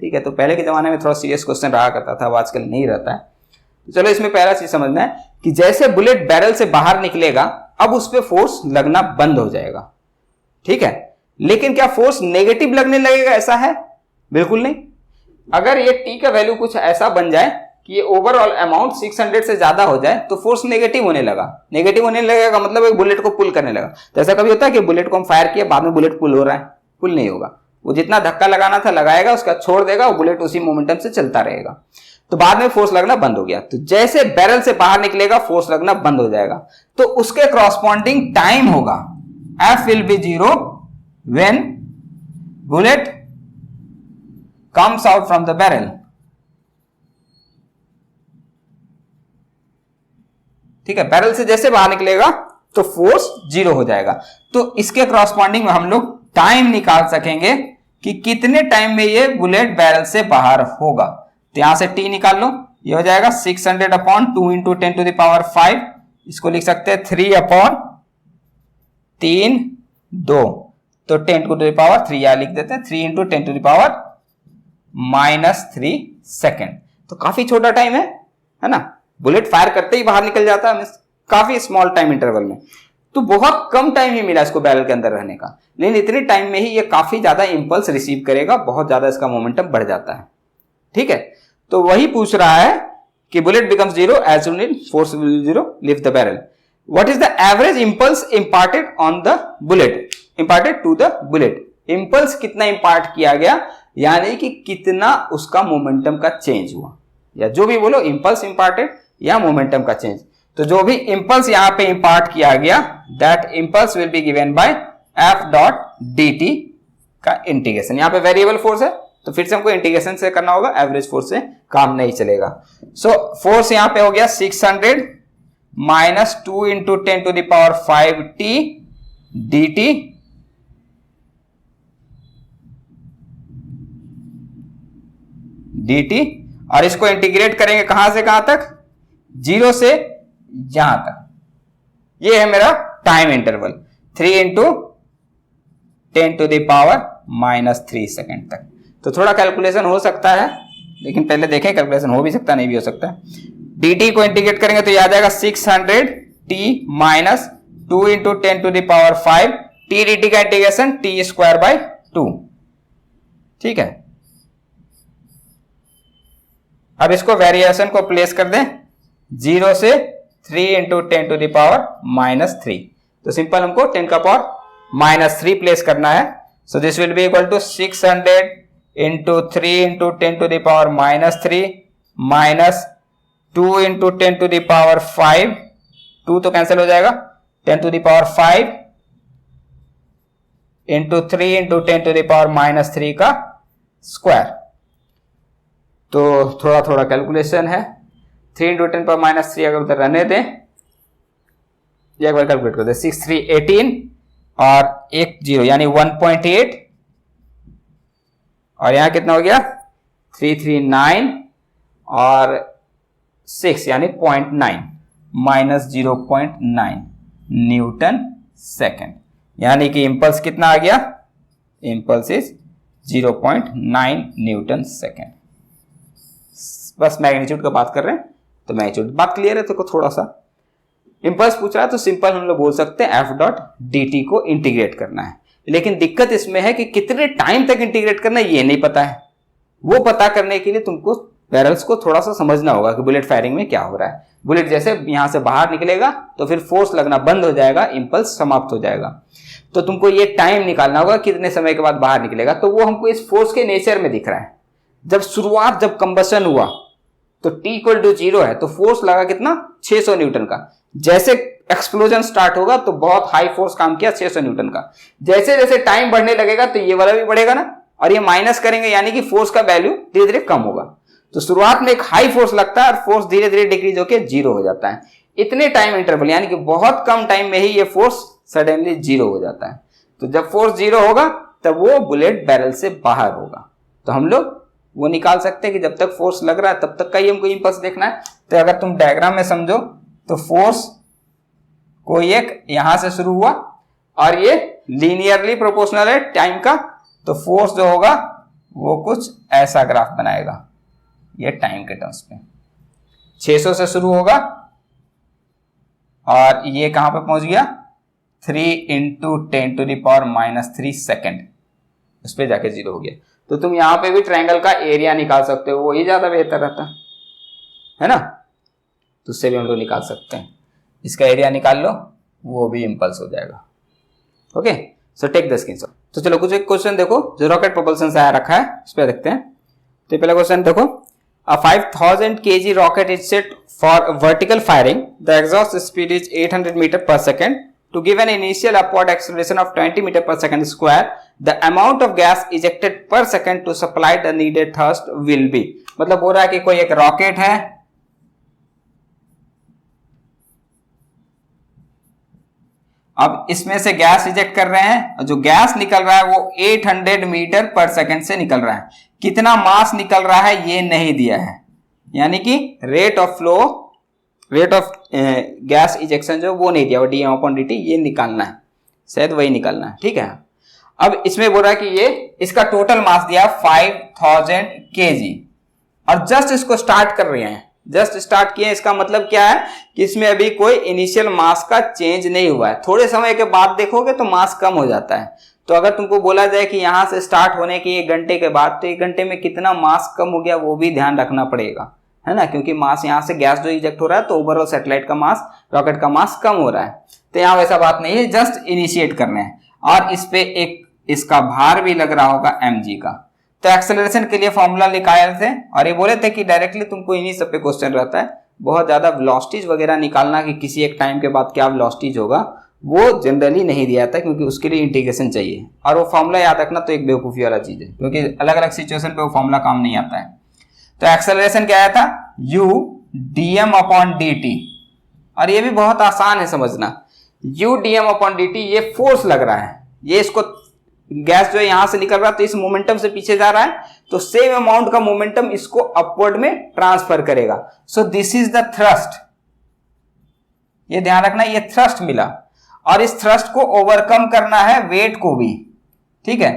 ठीक है। तो पहले के जमाने में थोड़ा सीरियस क्वेश्चन रहा करता था, अब आजकल नहीं रहता है। तो चलो इसमें पहला चीज समझना है कि जैसे बुलेट बैरल से बाहर निकलेगा, अब उस पर फोर्स लगना बंद हो जाएगा, ठीक है। लेकिन क्या फोर्स नेगेटिव लगने लगेगा, ऐसा है? बिल्कुल नहीं। अगर ये टी का वैल्यू कुछ ऐसा बन जाए कि ये ओवरऑल अमाउंट 600 से ज्यादा हो जाए, तो फोर्स नेगेटिव होने लगा। नेगेटिव होने लगेगा मतलब एक बुलेट को पुल करने लगा। तो ऐसा कभी होता है कि बुलेट को हम फायर किया, बाद में बुलेट पुल हो रहा है? पुल नहीं होगा। वो जितना धक्का लगाना था लगाएगा, उसका छोड़ देगा, वो बुलेट उसी मोमेंटम से चलता रहेगा। तो बाद में फोर्स लगना बंद हो गया। तो जैसे बैरल से बाहर निकलेगा फोर्स लगना बंद हो जाएगा, तो उसके कॉरस्पॉन्डिंग टाइम होगा F will be 0 when bullet comes out from the barrel, ठीक है, बैरल से जैसे बाहर निकलेगा तो फोर्स 0 हो जाएगा। तो इसके करस्पॉन्डिंग में हम लोग टाइम निकाल सकेंगे कि कितने टाइम में ये बुलेट बैरल से बाहर होगा। तो यहां से टी निकाल लो, ये हो जाएगा 600 upon 2 into 10 to the power 5, इसको लिख सकते हैं 3 अपॉन 3 2, तो 10 टू द पावर 3 यहां लिख देते हैं 3 into 10 to the power -3 second. तो काफी छोटा टाइम है ना, बुलेट फायर करते ही बाहर निकल जाता है काफी स्मॉल टाइम इंटरवल में। तो बहुत कम टाइम ही मिला इसको बैरल के अंदर रहने का, लेकिन इतने टाइम में ही ये काफी ज्यादा इंपल्स रिसीव करेगा, बहुत ज्यादा इसका मोमेंटम बढ़ जाता है। ठीक है, तो वही पूछ रहा है कि bullet becomes 0 as soon as force will be 0, lift the barrel. What is the average impulse imparted on the bullet, imparted to the bullet. Impulse कितना इंपार्ट किया गया, यानी कि कितना उसका मोमेंटम का चेंज हुआ, या जो भी बोलो इंपल्स इंपार्टेड या मोमेंटम का चेंज। तो जो भी इंपल्स यहां पे इंपार्ट किया गया, that impulse will be given by F dot D T का इंटीग्रेशन। यहां पे वेरिएबल फोर्स है तो फिर से हमको इंटीग्रेशन से करना होगा, एवरेज फोर्स से काम नहीं चलेगा। सो फोर्स यहां पे हो गया 600 minus 2 into 10 to the power 5 T D T D T, और इसको इंटीग्रेट करेंगे कहां से कहां तक, 0 से यहां तक। ये है मेरा time interval 3 into 10 to the power -3 second तक। तो थोड़ा कैलकुलेशन हो सकता है, लेकिन पहले देखें कैलकुलेशन हो भी सकता है, नहीं भी हो सकता है। dt को इंटीग्रेट करेंगे तो याद आएगा 600 t minus 2 into 10 to the power 5 t dt का इंटीग्रेशन t स्क्वायर बाय 2। ठीक है, अब इसको वेरिएशन को प्लेस कर दें 0 से 3 इंटू 10 टू द पावर -3। तो सिंपल हमको 10 का पावर -3 प्लेस करना है। So this will be equal to 600 into 3 into 10 to the power -3 minus 2 into 10 to the power 5, 2 तो कैंसिल हो जाएगा, 10 to the power 5 into 3 into 10 to the power -3 का square. तो थोड़ा थोड़ा कैलकुलेशन है, 3 इंटू 10 पावर -3 अगर उधर रहने दें, एक बार कैलकुलेट कर दे, 6 3 18 और 1 0 यानी 1.8, और यहां कितना हो गया 3 3 9 और 6 यानी 0.9 माइनस 0.9 न्यूटन सेकेंड, यानी कि इंपल्स कितना आ गया, इंपल्स इज 0.9 न्यूटन सेकेंड। बस मैग्नीट्यूड का बात कर रहे हैं तो मैग्नीट्यूड बात क्लियर है। तो थोड़ा सा इंपल्स पूछ रहा है तो सिंपल हम लोग बोल सकते हैं एफ डॉट डी टी को इंटीग्रेट करना है, लेकिन दिक्कत इसमें है कि कितने टाइम तक इंटीग्रेट करना है ये नहीं पता है। वो पता करने के लिए तुमको बैरल्स को थोड़ा सा समझना होगा कि बुलेट फायरिंग में क्या हो रहा है। बुलेट जैसे यहां से बाहर निकलेगा तो फिर फोर्स लगना बंद हो जाएगा, इंपल्स समाप्त हो जाएगा। तो तुमको ये टाइम निकालना होगा कितने समय के बाद बाहर निकलेगा। तो वो हमको इस फोर्स के नेचर में दिख रहा है। जब शुरुआत जब कंबशन हुआ तो T इक्वल टू 0 है तो फोर्स लगा कितना 600 न्यूटन का। जैसे एक्सप्लोजन स्टार्ट होगा तो बहुत हाई फोर्स काम किया 600 न्यूटन का। जैसे जैसे टाइम बढ़ने लगेगा तो ये वाला भी बढ़ेगा ना, और ये माइनस करेंगे यानी कि फोर्स का वैल्यू धीरे धीरे कम होगा। तो शुरुआत में एक हाई फोर्स लगता है और फोर्स धीरे धीरे डिक्रीज होकर 0 हो जाता है। इतने टाइम इंटरवल यानी कि बहुत कम टाइम में ही ये फोर्स सडनली 0 हो जाता है। तो जब फोर्स 0 होगा तब वो बुलेट बैरल से बाहर होगा। तो हम लोग वो निकाल सकते हैं कि जब तक फोर्स लग रहा है तब तक का ही हमको इंपल्स देखना है। तो अगर तुम डायग्राम में समझो तो फोर्स कोई एक यहां से शुरू हुआ और ये लीनियरली प्रोपोर्शनल है टाइम का, तो फोर्स जो होगा वो कुछ ऐसा ग्राफ बनाएगा ये टाइम के टर्म्स पे। 600 से शुरू होगा और ये कहां पे पहुंच गया 3 into 10 to the power -3 second, उस पर जाके 0 हो गया। तो तुम यहां पे भी ट्रायंगल का एरिया निकाल सकते हो, वही ज्यादा बेहतर रहता है ना। तो उससे भी हम लोग निकाल सकते हैं, इसका एरिया निकाल लो, वो भी इंपल्स हो जाएगा। Okay, so take the screenshot. तो चलो कुछ एक क्वेश्चन देखो जो रॉकेट प्रोपल्शन से आया रखा है, उस पर देखते हैं। तो पहला क्वेश्चन देखो, a 5000 kg rocket is set for vertical firing. The exhaust speed is 800 meter per second. To give an initial upward acceleration of 20 meter per second square, the amount of gas ejected per second to supply the needed thrust will be. मतलब हो रहा है कि कोई एक rocket है अब इसमें से गैस इजेक्ट कर रहे हैं और जो गैस निकल रहा है वो 800 मीटर पर सेकंड से निकल रहा है। कितना मास निकल रहा है ये नहीं दिया है, यानी कि रेट ऑफ गैस इजेक्शन जो वो नहीं दिया, वो dm/dt ये निकालना है, शायद वही निकालना है। ठीक है, अब इसमें बोल रहा है कि ये इसका टोटल मास दिया 5000 kg और जस्ट इसको स्टार्ट कर रहे हैं, जस्ट स्टार्ट किए। इसका मतलब क्या है कि इसमें अभी कोई इनिशियल मास का चेंज नहीं हुआ है। थोड़े समय के बाद देखोगे तो मास कम हो जाता है। तो अगर तुमको बोला जाए कि यहां से स्टार्ट होने के 1 घंटे के बाद, तो 1 घंटे में कितना मास कम हो गया वो भी ध्यान रखना पड़ेगा, है ना, क्योंकि मास यहां से गैस जो इजेक्ट हो रहा है तो ओवरऑल सैटेलाइट का मास, रॉकेट का मास कम हो रहा है। तो यहाँ वैसा बात नहीं है, जस्ट इनिशिएट करना है। और इस पे एक इसका भार भी लग रहा होगा mg का। तो एक्सेलरेशन के लिए फॉर्मूला निकाले थे और ये बोले थे कि डायरेक्टली तुमको इन्हीं सब पे क्वेश्चन रहता है। बहुत ज्यादा वेलोसिटीज वगैरह निकालना कि किसी एक टाइम के बाद क्या वेलोसिटीज होगा वो जनरली नहीं दिया था, क्योंकि उसके लिए इंटीग्रेशन चाहिए। और वो फॉर्मूला याद रखना तो एक बेवकूफ़ी वाला चीज है, क्योंकि अलग अलग सिचुएशन पे वो फॉर्मूला काम नहीं आता है। तो एक्सेलरेशन क्या आया था, u dm/dt, और ये भी बहुत आसान है समझना। u dm/dt ये फोर्स लग रहा है, ये इसको गैस जो है यहां से निकल रहा है तो इस मोमेंटम से पीछे जा रहा है, तो सेम अमाउंट का मोमेंटम इसको अपवर्ड में ट्रांसफर करेगा। So this is the thrust, ये ध्यान रखना, ये थ्रस्ट मिला और इस थ्रस्ट को ओवरकम करना है वेट को भी। ठीक है,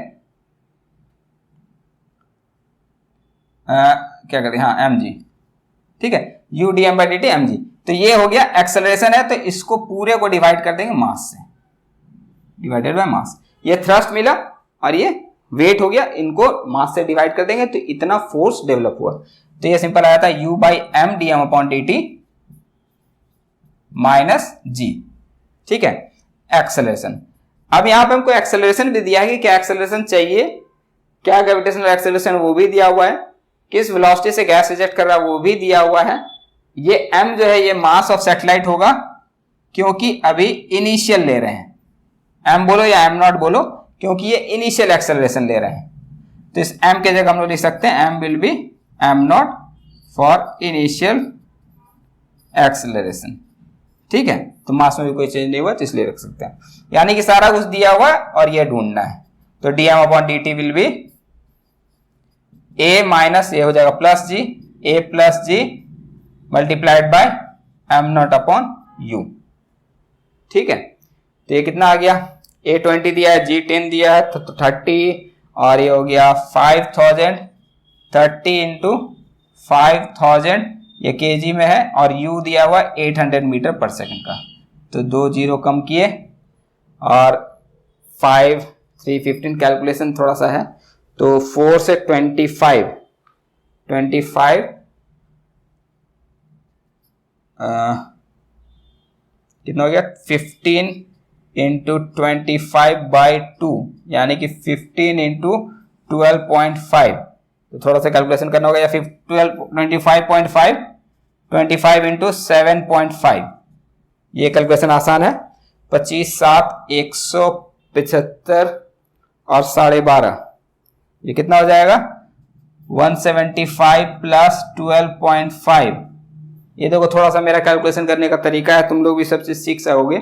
क्या कहते हैं, हाँ mg। ठीक है, u dm/dt mg। तो ये हो गया एक्सेलरेशन है, तो इसको पूरे को डिवाइड कर देंगे मास से, डिवाइडेड बाय मास। ये थ्रस्ट मिला और ये वेट हो गया, इनको मास से डिवाइड कर देंगे तो इतना फोर्स डेवलप हुआ। तो ये सिंपल आया था u/m dm/dt माइनस g। ठीक है, एक्सेलरेशन। अब यहां पे हमको एक्सेलरेशन भी दिया है कि क्या एक्सेलरेशन चाहिए, क्या ग्रेविटेशनल एक्सेलरेशन वो भी दिया हुआ है, किस वेलोसिटी से गैस इजेक्ट कर रहा है वो भी दिया हुआ है। ये m जो है ये मास ऑफ सैटेलाइट होगा, क्योंकि अभी इनिशियल ले रहे हैं, m बोलो या m0 बोलो, क्योंकि ये इनिशियल एक्सेलरेशन ले रहे हैं। तो इस m के जगह हम लोग लिख सकते हैं m will B m0 for initial acceleration. ठीक है, तो मास में भी कोई चेंज नहीं हुआ तो इसलिए रख सकते हैं, यानी कि सारा कुछ दिया हुआ है और ये ढूंढना है। तो dm/dt will be a minus, ये हो जाएगा plus g, a plus g multiplied by m0/u। ठीक है, तो ये कितना आ गया, a20 दिया है, g10 दिया है तो 30, और ये हो गया 5000, 30 इंटू 5000 ये kg में है, और u दिया हुआ 800 मीटर पर सेकंड का। तो 2 0 कम किए और 5 3 15 कैलकुलेशन थोड़ा सा है, तो 4 से 25 कितना हो गया, 15 इंटू 25/2, यानी कि 15 इंटू 12.5। तो थोड़ा सा कैलकुलेशन करना होगा, या 25.5 25 इंटू 7.5, ये कैलकुलेशन आसान है। 25 7 175 और 12.5, ये कितना हो जाएगा 175 प्लस 12.5। ये देखो थोड़ा सा मेरा कैलकुलेशन करने का तरीका है, तुम लोग भी सब चीज सीख सकोगे,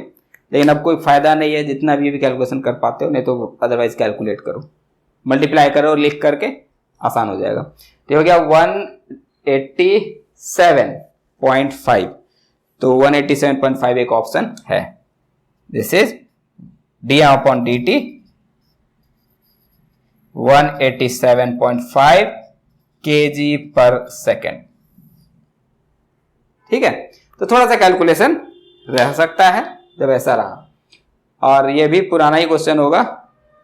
लेकिन अब कोई फायदा नहीं है जितना भी कैलकुलेशन कर पाते हो, नहीं तो अदरवाइज कैलकुलेट करो, मल्टीप्लाई करो, लिख करके आसान हो जाएगा। तो हो गया 187.5, तो 187.5 एक ऑप्शन है। दिस इज dm/dt 187.5 kg पर सेकेंड। ठीक है, तो थोड़ा सा कैलकुलेशन रह सकता है जब ऐसा रहा, और ये भी पुराना ही क्वेश्चन होगा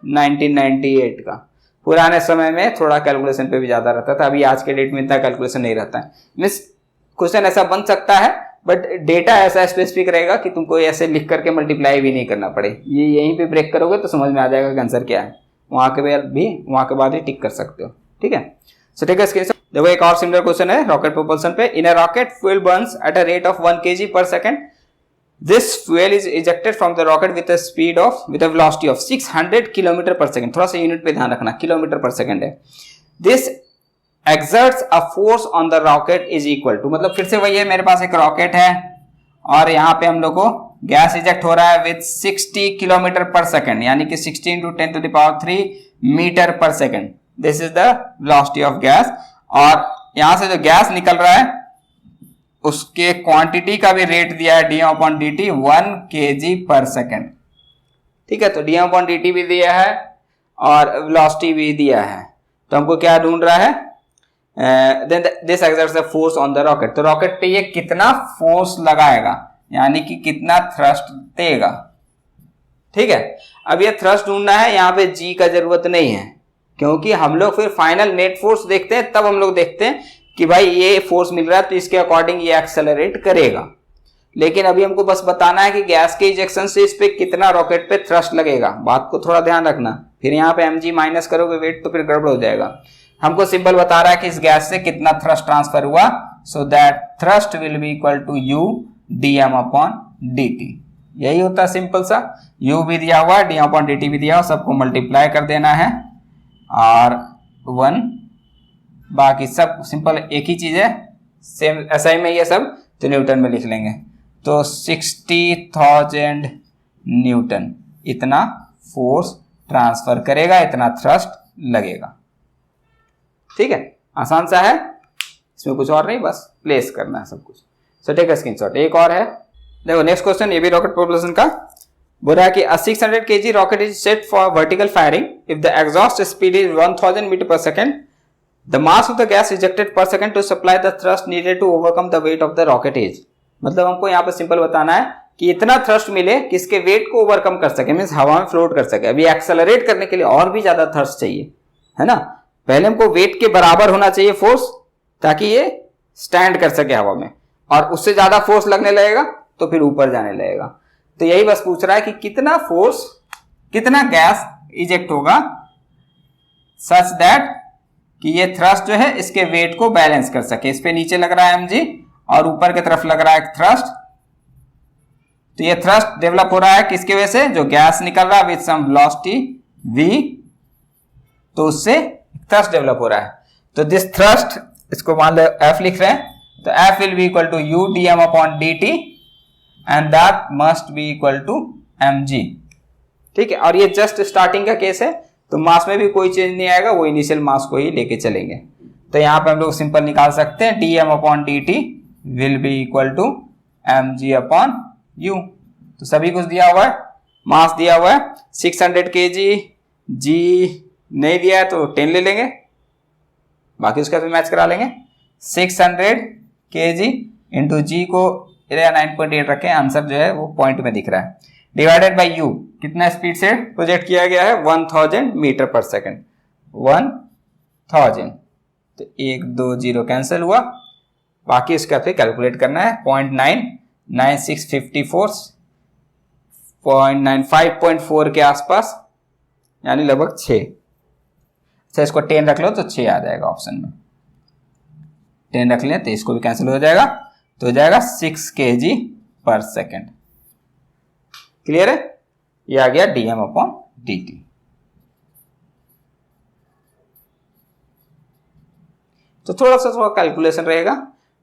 1998 का। पुराने समय में थोड़ा कैलकुलेशन पे भी ज्यादा रहता था, अभी आज के डेट में इतना कैलकुलेशन नहीं रहता है। मीन्स क्वेश्चन ऐसा बन सकता है, बट डेटा ऐसा स्पेसिफिक रहेगा कि तुमको ऐसे लिख करके मल्टीप्लाई भी नहीं करना पड़े। ये यहीं पे ब्रेक करोगे तो समझ में आ जाएगा कि आंसर क्या है, वहां के बाद ही टिक कर सकते हो। ठीक है, सो ठीक है, स्क्रीन देखो एक और सिमिलर क्वेश्चन है रॉकेट प्रोपल्शन पे। In a rocket fuel burns at a rate of 1 kg per second. This fuel is ejected from the rocket with a velocity of 600 km per second. थोड़ा सा unit पे ध्यान रखना, kilometre पर second है। This exerts a force on the rocket is equal to, मतलब फिर से वही है, मेरे पास एक रॉकेट है और यहाँ पे हम लोग को गैस इजेक्ट हो रहा है विथ 60 किलोमीटर पर सेकेंड, यानी कि 60 into 10⁻³ metre per second. This is the velocity of gas. और यहां से जो गैस निकल रहा है उसके क्वांटिटी का भी रेट दिया है dm/dt 1 kg पर सेकेंड। ठीक है, तो dm/dt भी दिया है और वेलोसिटी भी दिया है। तो हमको क्या ढूंढ रहा है, this exerts the force on the rocket. तो रॉकेट पे ये कितना फोर्स लगाएगा, यानी कि कितना थ्रस्ट देगा। ठीक है, अब ये थ्रस्ट ढूंढना है, यहाँ पे जी का जरूरत नहीं है, क्योंकि हम लोग फिर फाइनल नेट फोर्स देखते हैं, तब हम लोग देखते हैं कि भाई ये फोर्स मिल रहा है तो इसके अकॉर्डिंग ये एक्सेलरेट करेगा। लेकिन अभी हमको बस बताना है कि गैस के इजेक्शन से इस पे कितना रॉकेट पे थ्रस्ट लगेगा। बात को थोड़ा ध्यान रखना, फिर यहाँ पे mg माइनस करोगे वेट तो फिर गड़बड़ हो जाएगा। हमको सिंबल बता रहा है कि इस गैस से कितना थ्रस्ट ट्रांसफर हुआ, so that thrust will be equal to u dm/dt। यही होता है सिंपल सा, u भी दिया हुआ है, dm/dt भी दिया हुआ, सबको मल्टीप्लाई कर देना है और 1, बाकी सब सिंपल एक ही चीज है, सेम ऐसा ही में ये सब तो न्यूटन में लिख लेंगे। तो 60,000 न्यूटन इतना फोर्स ट्रांसफर करेगा, इतना थ्रस्ट लगेगा। ठीक है, आसान सा है, इसमें कुछ और नहीं, बस प्लेस करना है सब कुछ। So take a screenshot. एक और है, देखो नेक्स्ट क्वेश्चन, ये भी रॉकेट प्रोपल्शन का बोल रहा है कि 600 kg rocket is set for vertical firing if the exhaust speed is 1000 metre per second, the mass of the gas ejected per second to supply the thrust needed to overcome the weight of the rocket is. मतलब हमको यहाँ पे simple बताना है कि इतना thrust मिले कि इसके वेट को ओवरकम कर सके, मींस हवा में फ्लोट कर सके। अभी एक्सेलरेट करने के लिए और भी ज्यादा थ्रस्ट चाहिए, है ना। पहले हमको वेट के बराबर होना चाहिए फोर्स, ताकि ये स्टैंड कर सके हवा में, और उससे ज्यादा फोर्स लगने लगेगा तो फिर ऊपर जाने लगेगा। तो यही बस पूछ रहा है कि कितना फोर्स, कितना गैस इजेक्ट होगा सच दैट कि ये थ्रस्ट जो है इसके वेट को बैलेंस कर सके। इस पे नीचे लग रहा है mg और ऊपर की तरफ लग रहा है थ्रस्ट। तो ये थ्रस्ट डेवलप हो रहा है किसकी वजह से, जो गैस निकल रहा है विद सम वेलोसिटी v, तो उससे थ्रस्ट डेवलप हो रहा है। तो दिस थ्रस्ट, इसको मान लो F लिख रहे हैं, तो F will be equal to u dm/dt and that must be equal to mg। ठीक है, और ये जस्ट स्टार्टिंग का केस है, तो मास में भी कोई चेंज नहीं आएगा, वो इनिशियल मास को ही लेके चलेंगे। तो यहां पे हम लोग सिंपल निकाल सकते हैं dm/dt will be equal to mg/u। तो सभी कुछ दिया हुआ है, मास दिया हुआ है 600 kg, g नहीं दिया है तो 10 ले लेंगे, बाकी उसका भी मैच करा लेंगे। 600 kg इंटू जी को 9.8 रखें, आंसर जो है वो पॉइंट में दिख रहा है, डिवाइडेड बाई यू, कितना स्पीड से प्रोजेक्ट किया गया है 1000 मीटर पर सेकेंड, 1000। तो 1 2 0 कैंसिल हुआ, बाकी इसका फिर कैलकुलेट करना है 0.99654 0.95.4 के आसपास, यानी लगभग 6। अच्छा, इसको 10 रख लो तो 6 आ जाएगा ऑप्शन में, 10 रख लें तो इसको भी कैंसिल हो जाएगा, तो हो जाएगा 6 kg पर सेकेंड। क्लियर है, ये आ गया dm/dt। तो थोड़ा कैलकुलेशन रहेगा,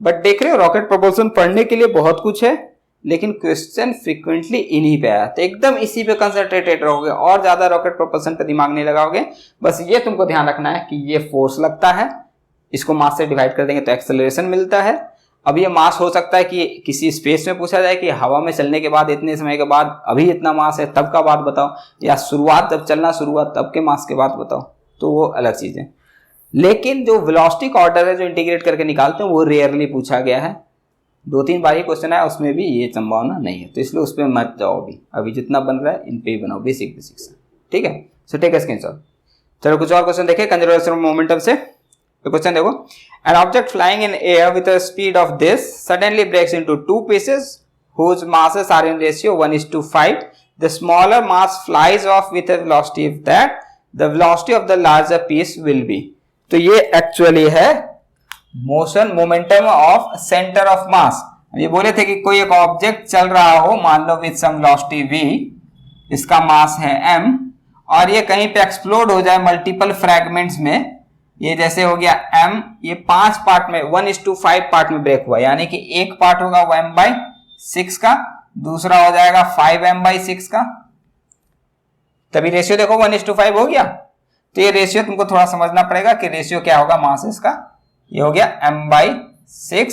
बट देख रहे हो रॉकेट प्रोपल्शन पढ़ने के लिए बहुत कुछ है, लेकिन क्वेश्चन फ्रीक्वेंटली इन्हीं पे आया, तो एकदम इसी पे कंसंट्रेटेड रहोगे और ज्यादा रॉकेट प्रोपल्शन पे दिमाग नहीं लगाओगे। बस ये तुमको ध्यान रखना है कि ये फोर्स लगता है, इसको मास से डिवाइड कर देंगे तो एक्सेलरेशन मिलता है। अब ये मास हो सकता है कि किसी स्पेस में पूछा जाए कि हवा में चलने के बाद इतने समय के बाद अभी इतना मास है तब का बात बताओ, या शुरुआत जब चलना शुरू हुआ तब के मास के बात बताओ, तो वो अलग चीज है। लेकिन जो वेलोसिटी का ऑर्डर है जो इंटीग्रेट करके निकालते हैं वो रेयरली पूछा गया है, 2-3 बार ही क्वेश्चन आया, उसमें भी ये संभावना नहीं है, तो इसलिए उस पर मत जाओ। अभी जितना बन रहा है इन पे ही बनाओ, बेसिक से। ठीक है, सो टेक अ स्क्रीनशॉट। चलो कुछ और क्वेश्चन देखें कंजर्वेशन ऑफ मोमेंटम से। क्वेश्चन देखो, an object flying in air with a speed of this suddenly breaks into 2 pieces whose masses are in ratio 1:5. The smaller mass flies off with a velocity of that the velocity of the larger piece will be। तो ये actually है motion momentum of centre of mass. ये बोले थे कि कोई एक object चल रहा हो, मान लो विद सम वेलोसिटी v, इसका मास है m, और ये कहीं पे एक्सप्लोड हो जाए मल्टीपल फ्रैगमेंट्स में। ये जैसे हो गया m, ये 5 पार्ट में 1:5 पार्ट में ब्रेक हुआ, यानी कि एक पार्ट होगा 1/6 का, दूसरा हो जाएगा 5m/6 का, तभी रेशियो देखो 1:5 हो गया। तो ये रेशियो तुमको थोड़ा समझना पड़ेगा कि रेशियो क्या होगा मास इसका, ये हो गया m/6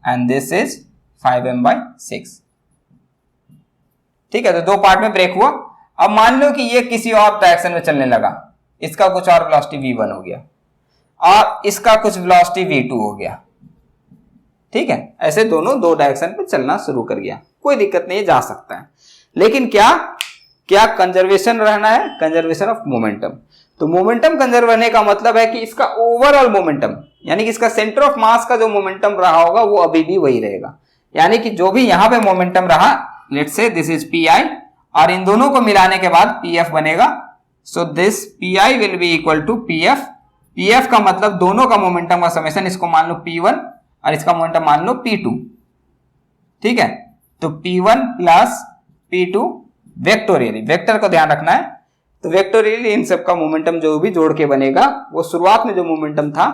and this is 5m/6। ठीक है, तो दो पार्ट में ब्रेक हुआ। अब मान लो कि ये किसी और डायरेक्शन में चलने लगा, इसका कुछ और वेलोसिटी v1 हो गया और इसका कुछ वेलोसिटी v2 हो गया। ठीक है, ऐसे दोनों दो डायरेक्शन पे चलना शुरू कर गया, कोई दिक्कत नहीं, जा सकता है। लेकिन क्या कंजर्वेशन रहना है, कंजर्वेशन ऑफ मोमेंटम। तो मोमेंटम कंजर्व रहने का मतलब है कि इसका ओवरऑल मोमेंटम, यानी कि इसका सेंटर ऑफ मास का जो मोमेंटम रहा होगा वो अभी भी वही रहेगा। यानी कि जो भी यहां पे मोमेंटम रहा, let's say this is P I, और इन दोनों को मिलाने के बाद पी एफ बनेगा। So this P I will be equal to P F. P F का मतलब दोनों का मोमेंटम का समेशन, इसको मान लो P1 और इसका मोमेंटम मान लो P2। ठीक है, तो P1 plus P2 vectorially, vector को ध्यान रखना है, तो वेक्टोरियली इन सब का मोमेंटम जो भी जोड़ के बनेगा वो शुरुआत में जो मोमेंटम था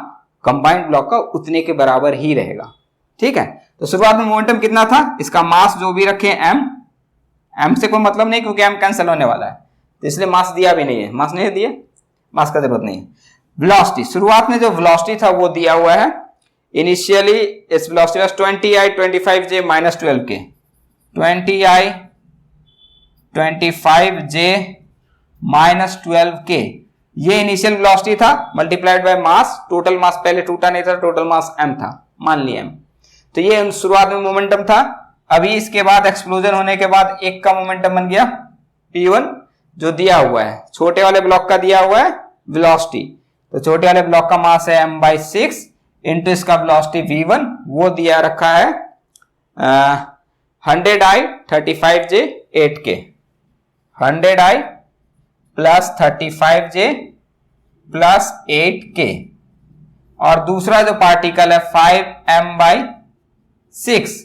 कंबाइंड ब्लॉक का उतने के बराबर ही रहेगा। ठीक है, तो शुरुआत में मोमेंटम कितना था, इसका मास जो भी रखे m से कोई मतलब नहीं क्योंकि m कैंसिल होने वाला है, तो इसलिए मास दिया भी नहीं है, मास नहीं दिए, मास का जरूरत नहीं है। वेलोसिटी, शुरुआत में जो वेलोसिटी था वो दिया हुआ है, इनिशियली इस velocity was 20i 25j minus 12k, 20i 25j minus 12k, ये इनिशियल वेलोसिटी था multiplied by mass, total mass पहले टूटा नहीं था, टोटल मास m था, मान लिया m। तो ये शुरुआत में मोमेंटम था। अभी इसके बाद एक्सप्लोजन होने के बाद एक का मोमेंटम बन गया P1 जो दिया हुआ है, छोटे वाले ब्लॉक का दिया हुआ है वेलोसिटी, तो छोटे वाले ब्लॉक का मास है m/6 इंटू इसका वेलोसिटी v1, वो दिया रखा है 100i 35j 8k, 100i plus 35j plus 8k, और दूसरा जो पार्टिकल है 5m/6,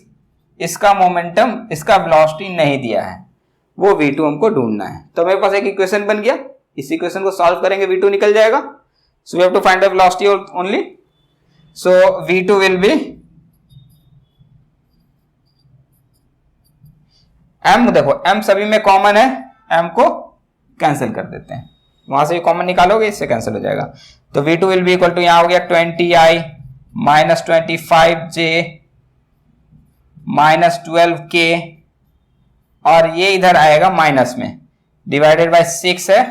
इसका मोमेंटम, इसका वेलोसिटी नहीं दिया है, वो v2 हमको ढूंढना है। तो मेरे पास एक इक्वेशन बन गया, इस इक्वेशन को सॉल्व करेंगे v2 निकल जाएगा। So we have to find the velocity only. So v2 will be m, देखो m सभी में कॉमन है, m को कैंसिल कर देते हैं, वहां से कॉमन निकालोगे इससे कैंसिल हो जाएगा। तो v2 will be equal to, यहां हो गया 20i minus 25j minus 12k, और ये इधर आएगा माइनस में, डिवाइडेड बाय 6 है,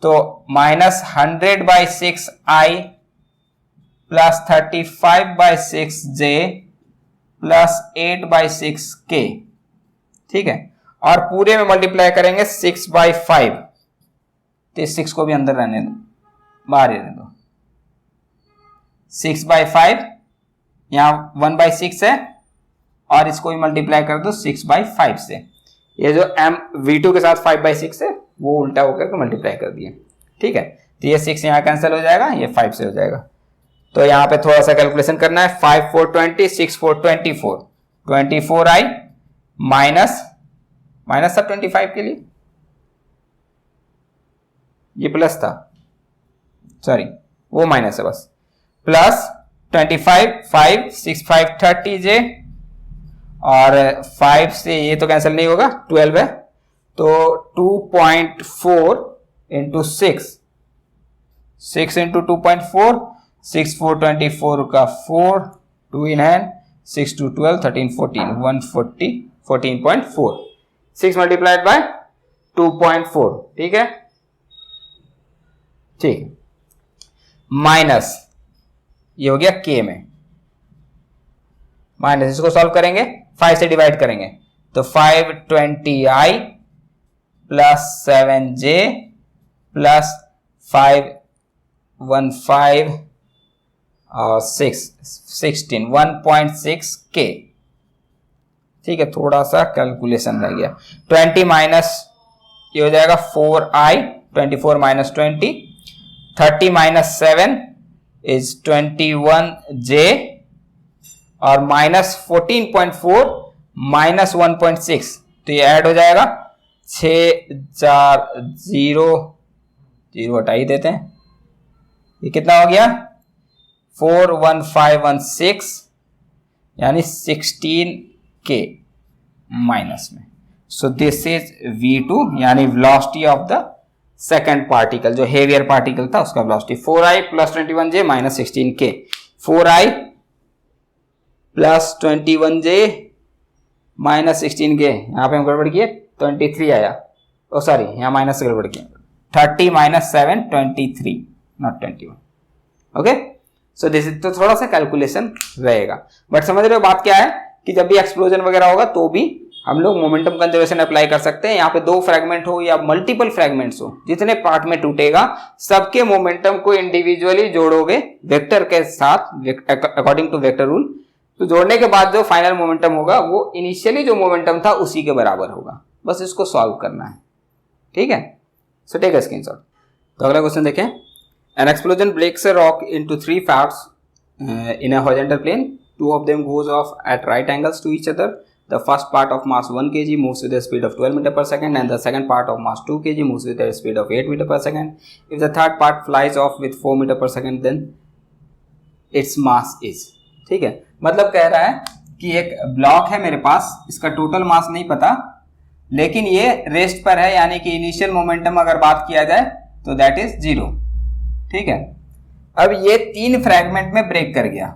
तो minus 100/6i plus 35/6j plus 8/6k। ठीक है, और पूरे में मल्टीप्लाई करेंगे 6/5, तो इस 6 को भी अंदर रहने दो, बाहर रहने दो, 6/5, यहां 1/6 है, और इसको भी मल्टीप्लाई कर दो 6/5 से। ये जो m v2 के साथ 5/6 है वो उल्टा होकर के मल्टीप्लाई कर दिए। ठीक है, तो ये 6 यहाँ कैंसिल हो जाएगा, ये 5 से हो जाएगा। तो यहाँ पे थोड़ा सा कैलकुलेशन करना है, 5 4 20, 6 4 24, 24i माइनस था 25 के लिए, ये प्लस था, सॉरी वो माइनस है बस, प्लस 25 5 6 5 30j, और 5 से ये तो कैंसिल नहीं होगा, 12 है, तो 2.4 इंटू 6 इंटू 2.4, 6 4 24 का 4, 2 इन हैंड, 6 2 12 13 14, 140 14.4, 6 मल्टीप्लाइड बाय 2.4। ठीक है, ठीक, माइनस ये हो गया k में, माइनस इसको सॉल्व करेंगे, 5 से डिवाइड करेंगे, तो 520i प्लस 7j प्लस 515 और 16 1.6k। ठीक है, थोड़ा सा कैलकुलेशन रह गया, 20 माइनस ये हो जाएगा 4i, 24 minus 20, 30 minus 7 is 21j, और माइनस 14.4 माइनस 1.6, तो ये ऐड हो जाएगा 6 4 0 0 हटा ही देते हैं, ये कितना हो गया 41516, यानी 16k। माइनस में। सो दिस इज v2 यानी velocity of the second particle, जो हेवियर पार्टिकल था उसका velocity. 4i plus 21j minus 16k, 4i plus 21j minus 16k, यहाँ पे हम गड़बड़ किए 23 आया, ओ सॉरी यहाँ माइनस से गड़बड़ किया, 30 minus 7 23 not 21। Okay, so this is, तो थोड़ा सा कैलकुलेशन रहेगा, बट समझ रहे हो बात क्या है कि जब भी एक्सप्लोजन वगैरह होगा तो भी हम लोग मोमेंटम कंजर्वेशन अप्लाई कर सकते हैं। यहाँ पे 2 फ्रैगमेंट हो या मल्टीपल फ्रैगमेंट्स हो, जितने पार्ट में टूटेगा सबके मोमेंटम को इंडिविजुअली जोड़ोगे वेक्टर के साथ अकॉर्डिंग टू वेक्टर रूल, तो जोड़ने के बाद जो फाइनल मोमेंटम होगा वो इनिशियली जो मोमेंटम था उसी के बराबर होगा। बस इसको सॉल्व करना है, ठीक है। So take a screenshot. तो अगला क्वेश्चन देखें। An explosion breaks a rock into 3 parts in a horizontal plane. 2 of them goes off at right angles to each other. The first part of mass 1 kg moves with a speed of 12 meter per second, and the second part of mass 2 kg moves with a speed of 8 meter per second. If the third part flies off with 4 meter per second, then its mass is, ठीक है। मतलब कह रहा है कि एक block है मेरे पास, इसका टोटल मास नहीं पता, लेकिन ये रेस्ट पर है, यानी कि इनिशियल मोमेंटम अगर बात किया जाए तो दैट इज 0, ठीक है। अब ये 3 फ्रैगमेंट में ब्रेक कर गया,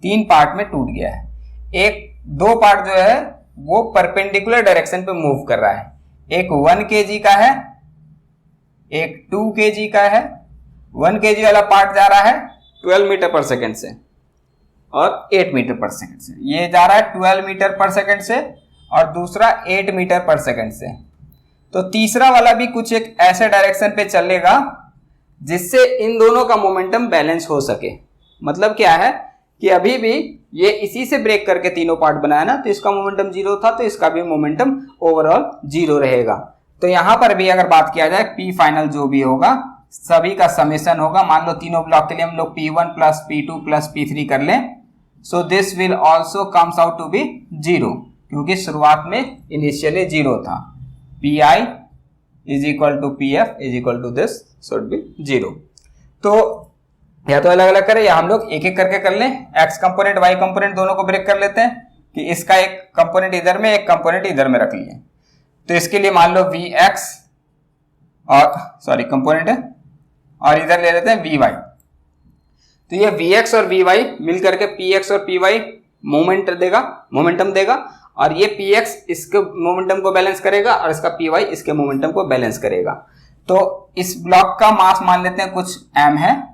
3 पार्ट में टूट गया है। एक 2 पार्ट जो है वो परपेंडिकुलर डायरेक्शन पे मूव कर रहा है, एक 1 kg का है, एक 2 kg का है। 1 kg वाला पार्ट जा रहा है 12 मीटर पर सेकेंड से और 8 मीटर पर सेकेंड से, ये जा रहा है 12 मीटर पर सेकेंड से और दूसरा 8 मीटर पर सेकेंड से। तो तीसरा वाला भी कुछ एक ऐसे डायरेक्शन पे चलेगा जिससे इन दोनों का मोमेंटम बैलेंस हो सके। मतलब क्या है कि अभी भी ये इसी से ब्रेक करके तीनों पार्ट बनाया ना, तो इसका मोमेंटम 0 था, तो इसका भी मोमेंटम ओवरऑल 0 रहेगा। तो यहां पर भी अगर बात किया जाए पी फाइनल जो भी होगा सभी का समेशन होगा। मान लो तीनों ब्लॉक के लिए हम लोग P1 plus P2 plus P3 कर लें, so this will also comes out to be 0, क्योंकि शुरुआत में इनिशियली 0 था। Pi is equal to Pf is equal to this should be 0। तो या तो अलग अलग करें या हम लोग एक एक करके कर लें। एक्स कंपोनेंट वाई कंपोनेंट दोनों को ब्रेक कर लेते हैं कि इसका एक कंपोनेंट इधर में एक कंपोनेंट इधर में रख लिए। तो इसके लिए मान लो Vx और सॉरी कंपोनेंट है और इधर ले लेते हैं Vy। तो ये Vx और Vy मिल करके Px और Py मोमेंटम देगा और ये Px इसके मोमेंटम को बैलेंस करेगा और इसका Py इसके मोमेंटम को बैलेंस करेगा। तो इस ब्लॉक का मास मान लेते हैं कुछ m है,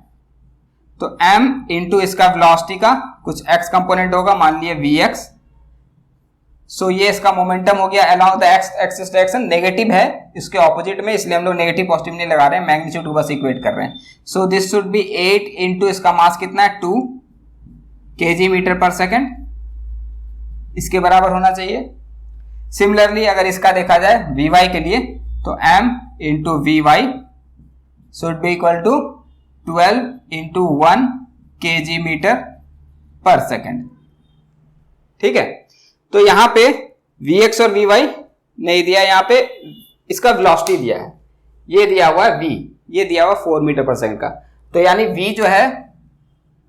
तो m इंटू इसका वेलोसिटी का कुछ x कंपोनेंट होगा, मान लिए Vx। सो ये इसका मोमेंटम हो गया along the x axis direction, negative है इसके ऑपोजिट में, इसलिए हम लोग नेगेटिव पॉजिटिव नहीं लगा रहे हैं, मैग्नीट्यूड को बस इक्वेट कर रहे हैं। So this should B 8 into इसका मास कितना है 2 kg मीटर पर सेकेंड, इसके बराबर होना चाहिए। सिमिलरली अगर इसका देखा जाए Vy के लिए तो m into Vy should be equal to 12 into 1 kg metre per second, ठीक है। तो यहां पे Vx और Vy नहीं दिया, यहां पे इसका वेलोसिटी दिया है, ये दिया हुआ है V, ये दिया हुआ 4 मीटर पर सेकेंड का। तो यानी V जो है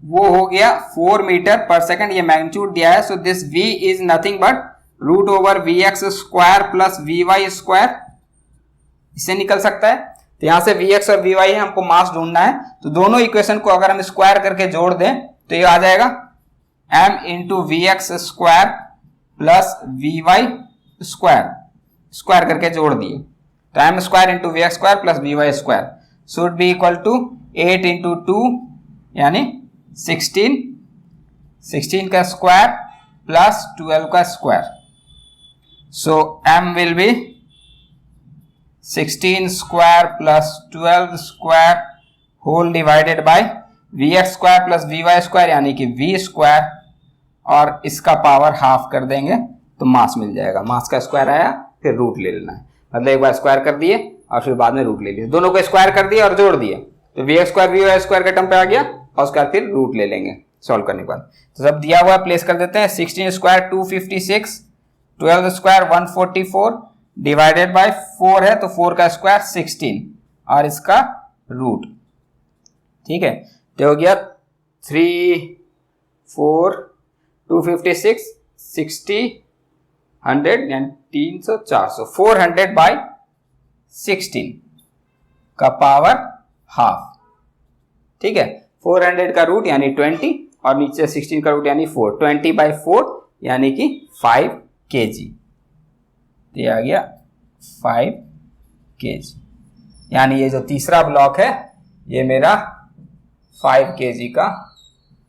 वो हो गया 4 मीटर पर सेकेंड, ये मैग्नीट्यूड दिया है। So this V is nothing but root over Vx square plus Vy square, इससे निकल सकता है। तो यहां से Vx और Vy है, हमको मास ढूंढना है, तो दोनों इक्वेशन को अगर हम स्क्वायर करके जोड़ दें तो ये आ जाएगा m into Vx square plus Vy square, square करके जोड़ दिए तो m square into Vx square plus Vy square should be equal to 8 into 2 यानी 16 का स्क्वायर प्लस 12 का square. So m will be 16 square plus 12 square whole divided by Vx square plus Vy square यानी कि V square, और इसका power half कर देंगे तो मास मिल जाएगा। मास का स्क्वायर आया फिर रूट ले लेना है, मतलब एक बार स्क्वायर कर दिए और फिर बाद में रूट ले लिए, दोनों को स्क्वायर कर दिए और जोड़ दिए तो Vx स्क्वायर Vy स्क्वायर का टर्म पे आ गया और उसका फिर रूट ले लेंगे सॉल्व करने के बाद। तो सब दिया हुआ प्लेस कर देते हैं, 16 स्क्वायर 256, 12 स्क्वायर 144 डिवाइडेड बाय 4 है तो 4 का स्क्वायर 16 और इसका रूट, ठीक है। तो हो गया 3 4 256 60 100 यानी 300 400, 400 बाई 16 का पावर हाफ। ठीक है, 400 का रूट यानी 20 और नीचे 16 का रूट यानी 4, 20 बाई 4 यानी कि 5 kg। ये आ गया 5 kg, यानी ये जो तीसरा ब्लॉक है ये मेरा 5 kg का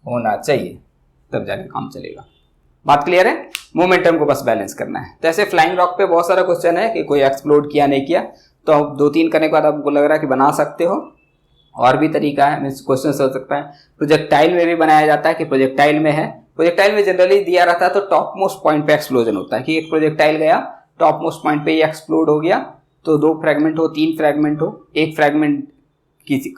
होना चाहिए, तब जाके काम चलेगा। बात क्लियर है? मोमेंटम को बस बैलेंस करना है। तो ऐसे फ्लाइंग रॉक पे बहुत सारा क्वेश्चन है कि कोई एक्सप्लोड किया नहीं किया, तो अब 2-3 करने के बाद आपको लग रहा है कि बना सकते हो। और भी तरीका है, मीन्स क्वेश्चन हो सकता है प्रोजेक्टाइल में भी बनाया जाता है कि प्रोजेक्टाइल में है, प्रोजेक्टाइल में जनरली दिया रहता है तो टॉप मोस्ट पॉइंट पे एक्सप्लोजन होता है कि एक प्रोजेक्टाइल गया टॉप मोस्ट पॉइंट पे ये एक्सप्लोड हो गया, तो 2 फ्रेगमेंट हो 3 फ्रेगमेंट हो, एक फ्रेगमेंट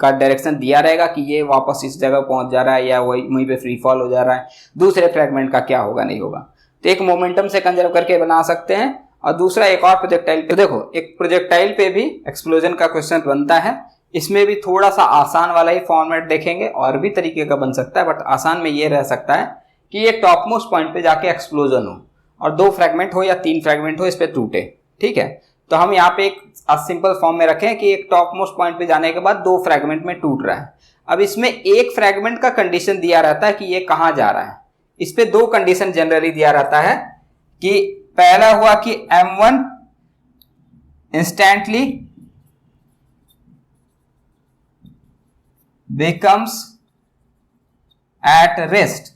का डायरेक्शन दिया रहेगा कि ये वापस इस जगह पहुंच जा रहा है या वहीं पे फ्री फॉल हो जा रहा है, दूसरे फ्रेगमेंट का क्या होगा नहीं होगा। तो एक मोमेंटम से कंजर्व करके बना सकते हैं। और दूसरा एक और प्रोजेक्टाइल पे देखो, एक प्रोजेक्टाइल पे भी एक्सप्लोजन का क्वेश्चन बनता है, इसमें भी थोड़ा सा आसान वाला ही फॉर्मेट देखेंगे, और भी तरीके का बन सकता है, बट आसान में ये रह सकता है कि ये टॉप मोस्ट पॉइंट पे जाके एक्सप्लोजन हो और 2 फ्रेगमेंट हो या 3 फ्रेगमेंट हो, इस पे टूटे। ठीक है, तो हम यहाँ पे एक सिंपल फॉर्म में रखें कि एक टॉप मोस्ट पॉइंट पे जाने के बाद 2 फ्रेगमेंट में टूट रहा है। अब इसमें एक फ्रेगमेंट का कंडीशन दिया रहता है कि ये कहां जा रहा है। इस पे 2 कंडीशन जनरली दिया रहता है कि पहला हुआ कि M1 instantly becomes at rest,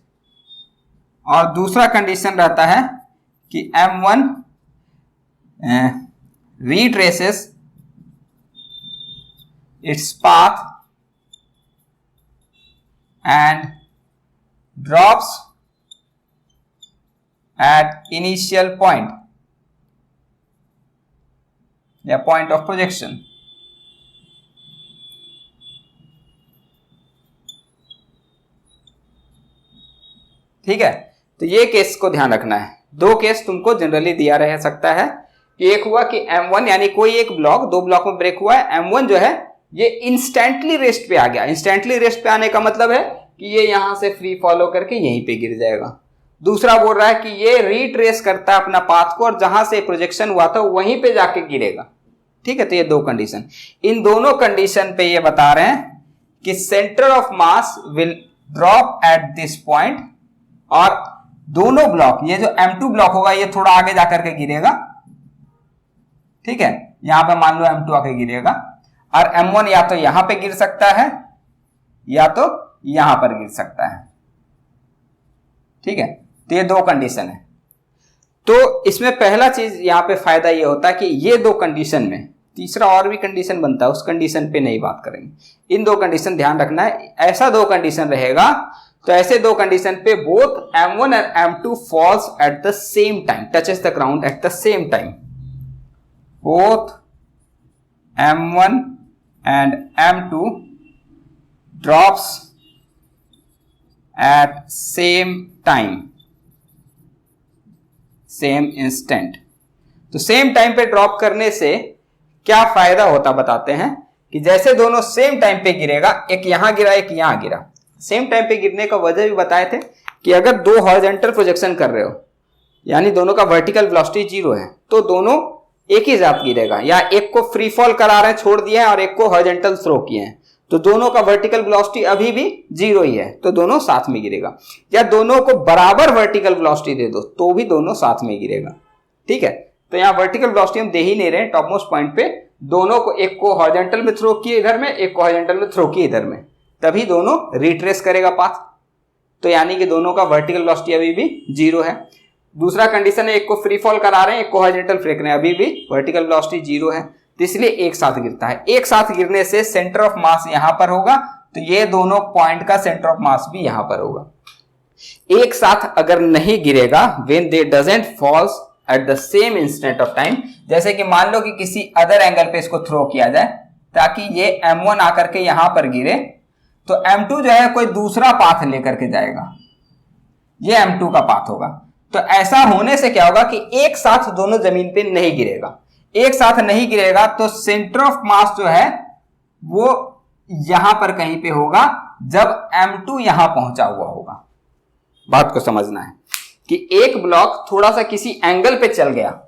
और दूसरा कंडीशन रहता है कि M1 retraces its path and drops at initial point या point of projection। ठीक है, तो ये केस को ध्यान रखना है। 2 केस तुमको जनरली दिया रह सकता है कि एक हुआ कि M1 यानी कोई एक ब्लॉक 2 ब्लॉक में ब्रेक हुआ है, M1 जो है ये इंस्टेंटली रेस्ट पे आ गया। इंस्टेंटली रेस्ट पे आने का मतलब है कि ये यहां से फ्री फॉलो करके यहीं पे गिर जाएगा। दूसरा बोल रहा है कि ये रीट्रेस करता है अपना पाथ को और जहां से प्रोजेक्शन हुआ था वहीं पे जाके गिरेगा। ठीक है, तो ये 2 कंडीशन, इन दोनों कंडीशन पे ये बता रहे हैं कि centre of mass will drop at this point, और दोनों ब्लॉक, ये जो M2 ब्लॉक होगा ये थोड़ा आगे जाकर के गिरेगा। ठीक है, यहां पे मान लो M2 आके गिरेगा, और M1 या तो यहां पे गिर सकता है या तो यहां पर गिर सकता है। ठीक है, तो ये 2 कंडीशन है। तो इसमें पहला चीज यहां पे फायदा ये होता है कि ये 2 कंडीशन में, तीसरा और भी कंडीशन बनता है, उस कंडीशन पे नहीं बात करेंगे। इन 2 कंडीशन ध्यान रखना है। ऐसा 2 कंडीशन रहेगा तो ऐसे 2 कंडीशन पे बोथ M1 और M2 falls at the same time, touches the ground at the same time. Both M1 and M2 drops at same time, same instant। तो सेम टाइम पे ड्रॉप करने से क्या फायदा होता बताते हैं कि जैसे दोनों सेम टाइम पे गिरेगा, एक यहां गिरा एक यहां गिरा, सेम टाइम पे गिरने का वजह भी बताए थे कि अगर 2 हॉरिजॉन्टल प्रोजेक्शन कर रहे हो यानी दोनों का वर्टिकल वेलोसिटी 0 है, तो दोनों एक ही साथ गिरेगा, या एक को फ्री फॉल करा रहे हैं छोड़ दिए हैं और एक को हॉरिजॉन्टल थ्रो किए हैं, तो दोनों का वर्टिकल वेलोसिटी अभी भी 0 ही है, तो दोनों साथ में गिरेगा। या दोनों को बराबर वर्टिकल वेलोसिटी दे दो तो भी दोनों साथ में गिरेगा। ठीक है, तो यहाँ वर्टिकल वेलोसिटी हम दे ही नहीं रहे टॉप मोस्ट पॉइंट पे, दोनों को, एक को हॉरिजॉन्टल में थ्रो किए इधर में, एक को हॉरिजॉन्टल में थ्रो किए इधर में, तभी दोनों रिट्रेस करेगा पाथ। तो यानी कि दोनों का वर्टिकल वेलोसिटी अभी भी 0 है। दूसरा कंडीशन है एक को फ्री फॉल करा रहे हैं, एक को हॉरिजॉन्टल फेंक रहे हैं, अभी भी वर्टिकल वेलोसिटी 0 है, तो इसलिए एक साथ गिरता है। एक साथ गिरने से सेंटर ऑफ मास यहां पर होगा, तो ये दोनों पॉइंट का सेंटर ऑफ मास भी यहां पर होगा। एक साथ अगर नहीं गिरेगा, when they doesn't falls at the same instant of time, जैसे कि मान लो कि किसी अदर एंगल पे इसको थ्रो किया जाए ताकि ये M1 आकर के यहां पर गिरे, तो M2 जो है कोई दूसरा पाथ लेकर के जाएगा, ये M2 का पाथ होगा। तो ऐसा होने से क्या होगा कि एक साथ दोनों जमीन पे नहीं गिरेगा। एक साथ नहीं गिरेगा तो सेंटर ऑफ मास जो है वो यहां पर कहीं पे होगा जब M2 यहां पहुंचा हुआ होगा। बात को समझना है। कि एक ब्लॉक थोड़ा सा किसी एंगल पे चल गया,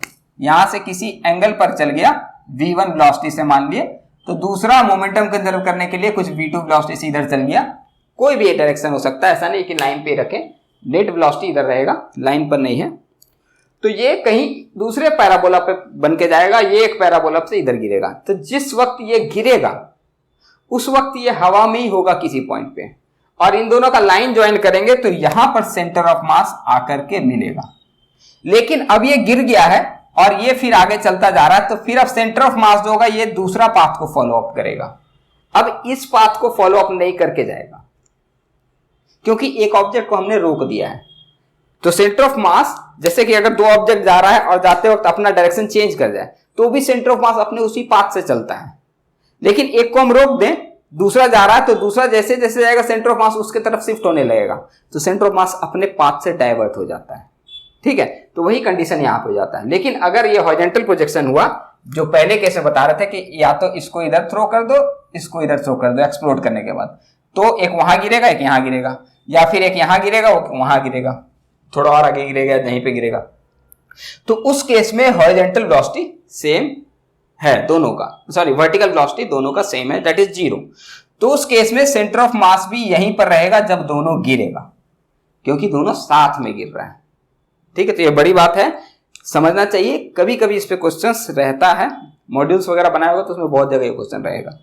यहां से किसी एंगल पर चल गया v1 वेलोसिटी से मान लिए, तो दूसरा मोमेंटम कंजर्व करने के लिए कुछ v2 वेलोसिटी से इधर चल गया, कोई भी डायरेक्शन हो सकता है, ऐसा नहीं कि लाइन पे रखें, नेट वेलोसिटी इधर रहेगा, लाइन पर नहीं है, तो ये कहीं दूसरे पैराबोला पे बन के जाएगा, ये एक पैराबोला से इधर गिरेगा। तो जिस वक्त ये गिरेगा उस वक्त ये हवा में ही होगा किसी पॉइंट पे, और इन दोनों का लाइन ज्वाइन करेंगे तो यहां पर सेंटर ऑफ मास आकर के मिलेगा। लेकिन अब ये गिर गया है और ये फिर आगे चलता जा रहा है, तो फिर अब सेंटर ऑफ मास जो होगा ये दूसरा पाथ को फॉलो अप करेगा। अब इस पाथ को फॉलो अप नहीं करके जाएगा, क्योंकि एक ऑब्जेक्ट को हमने रोक दिया है। तो सेंटर ऑफ मास, जैसे कि अगर दो ऑब्जेक्ट जा रहा है और जाते वक्त अपना डायरेक्शन चेंज कर जाए तो भी सेंटर ऑफ मास अपने उसी पाथ से चलता है। लेकिन एक को हम रोक दें, दूसरा जा रहा है, तो दूसरा जैसे जैसे जाएगा सेंटर ऑफ मास उसके तरफ शिफ्ट होने लगेगा, तो सेंटर ऑफ मास अपने पाथ से डाइवर्ट हो जाता है। ठीक है, तो वही कंडीशन यहां पे हो जाता है। लेकिन अगर ये हॉरिजॉन्टल प्रोजेक्शन हुआ, जो पहले कैसे बता रहे थे कि या तो इसको इधर थ्रो कर दो, इसको इधर थ्रो कर दो एक्सप्लोड करने के बाद, तो एक वहां गिरेगा एक यहां गिरेगा, या फिर एक यहां गिरेगा वहां गिरेगा, थोड़ा और आगे गिरेगा यहीं पे गिरेगा, तो उस केस में हॉरिजॉन्टल वेलोसिटी सेम है दोनों का, सॉरी वर्टिकल वेलोसिटी दोनों का सेम है, दैट इज 0। तो उस केस में सेंटर ऑफ मास भी यहीं पर रहेगा जब दोनों गिरेगा, क्योंकि दोनों साथ में गिर रहा है। ठीक है, तो ये बड़ी बात है, समझना चाहिए। कभी कभी इस पे क्वेश्चंस रहता है, मॉड्यूल्स वगैरह बनाए होगा तो उसमें बहुत जगह ये क्वेश्चन रहेगा।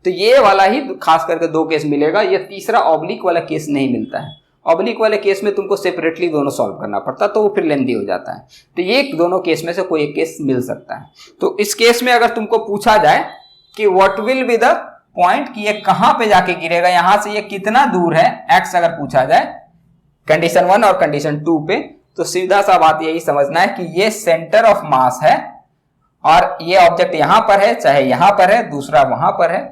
तो ये वाला ही खास करके दो केस मिलेगा, ये तीसरा ऑब्लिक वाला केस नहीं मिलता है। ऑब्लिक वाले केस में तुमको सेपरेटली दोनों सॉल्व करना पड़ता, तो वो फिर लेंदी हो जाता है। तो ये दोनों केस में से कोई एक केस मिल सकता है। तो इस केस में अगर तुमको पूछा जाए कि what will be the point, कि ये कहां पे जाके गिरेगा, यहां से ये कितना दूर है, एक्स अगर पूछा जाए कंडीशन 1 और कंडीशन 2 पे, तो सीधा सा बात यही समझना है कि ये सेंटर ऑफ मास है और ये ऑब्जेक्ट यहां पर है, चाहे यहां पर है, दूसरा वहां पर है,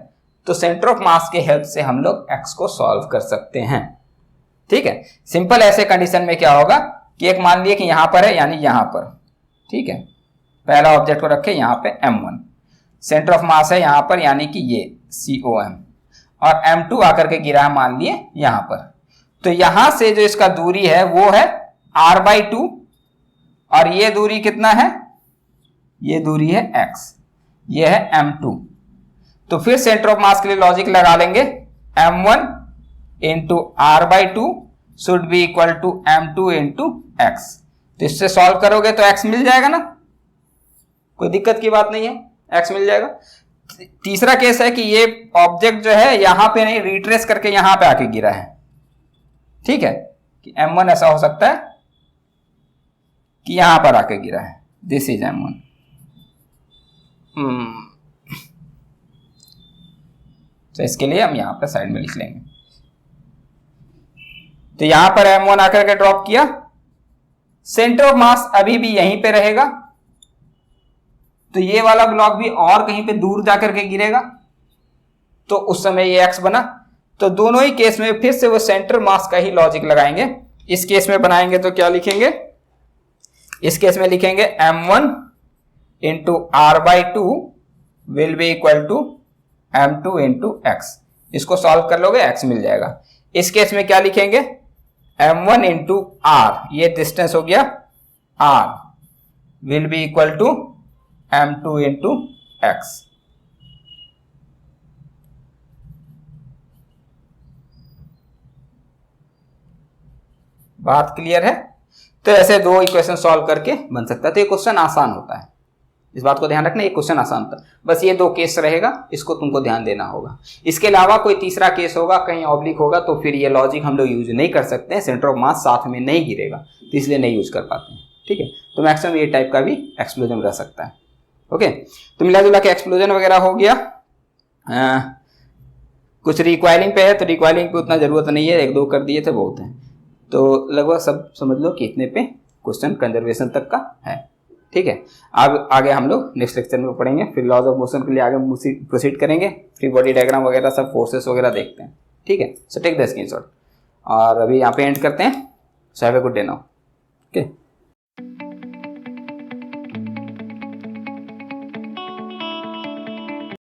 तो सेंटर ऑफ मास के हेल्प से हम लोग एक्स को सॉल्व कर सकते हैं। ठीक है, सिंपल ऐसे कंडीशन में क्या होगा कि एक मान लिए कि यहां पर है, यानी यहां पर, ठीक है, पहला ऑब्जेक्ट को रखे यहां पे m1, सेंटर ऑफ मास है यहां पर, यानी कि ये COM, और m2 आकर के गिरा मान लिए यहां पर। तो यहां से जो इसका दूरी है वो है r/2, और ये दूरी कितना है, ये दूरी है x, ये है m2। तो फिर सेंटर ऑफ मास के लिए लॉजिक लगा लेंगे, m1 into r/2 should be equal to m2 into x। तो इससे सॉल्व करोगे तो x मिल जाएगा ना, कोई दिक्कत की बात नहीं है, x मिल जाएगा। तीसरा केस है कि ये ऑब्जेक्ट जो है यहां पे नहीं, रिट्रेस करके यहां पे आके गिरा है। ठीक है, कि m1 ऐसा हो सकता है कि यहां पर आके गिरा है, दिस इज m1। तो इसके लिए हम यहां पे साइड में लिख लेंगे। तो यहां पर m1 आकर के ड्रॉप किया, सेंटर ऑफ मास अभी भी यहीं पे रहेगा, तो ये वाला ब्लॉक भी और कहीं पे दूर जाकर के गिरेगा, तो उस समय ये x बना। तो दोनों ही केस में फिर से वो सेंटर मास का ही लॉजिक लगाएंगे। इस केस में बनाएंगे तो क्या लिखेंगे, इस केस में लिखेंगे m1 into r/2 will be equal to m2 into x। इसको सॉल्व कर लोगे x मिल जाएगा। इस केस में क्या लिखेंगे, m1 इंटू r, ये डिस्टेंस हो गया r, will be equal to m2 into x। बात क्लियर है। तो ऐसे दो इक्वेशन सॉल्व करके बन सकता है। तो ये क्वेश्चन आसान होता है, इस बात को ध्यान रखना, ये क्वेश्चन आसान होता है। बस ये दो केस रहेगा, इसको तुमको ध्यान देना होगा। इसके अलावा कोई तीसरा केस होगा, कहीं ऑब्लिक होगा, तो फिर ये लॉजिक हम लोग यूज नहीं कर सकते हैं, सेंटर ऑफ मास साथ में नहीं गिरेगा, तो इसलिए नहीं यूज कर पाते हैं। ठीक है, तो मैक्सिमम ये टाइप का भी एक्सप्लोजन रह सकता है। ओके, तो मिला जुला के एक्सप्लोजन वगैरह हो गया। कुछ रिक्वायरिंग पे है, तो रिक्वायरिंग पे उतना जरूरत नहीं है, एक दो कर दिए थे बहुत है। तो लगभग सब समझ लो कि इतने पे क्वेश्चन कंजर्वेशन तक का है। ठीक है, अब आगे हम लोग नेक्स्ट लेक्चर में पढ़ेंगे, फिर लॉज ऑफ मोशन के लिए आगे प्रोसीड करेंगे, फिर बॉडी डायग्राम वगैरह सब फोर्सेस वगैरह देखते हैं। ठीक है, सो टेक द स्क्रीनशॉट, और अभी यहाँ पे एंड करते हैं। So have a good day now. Okay.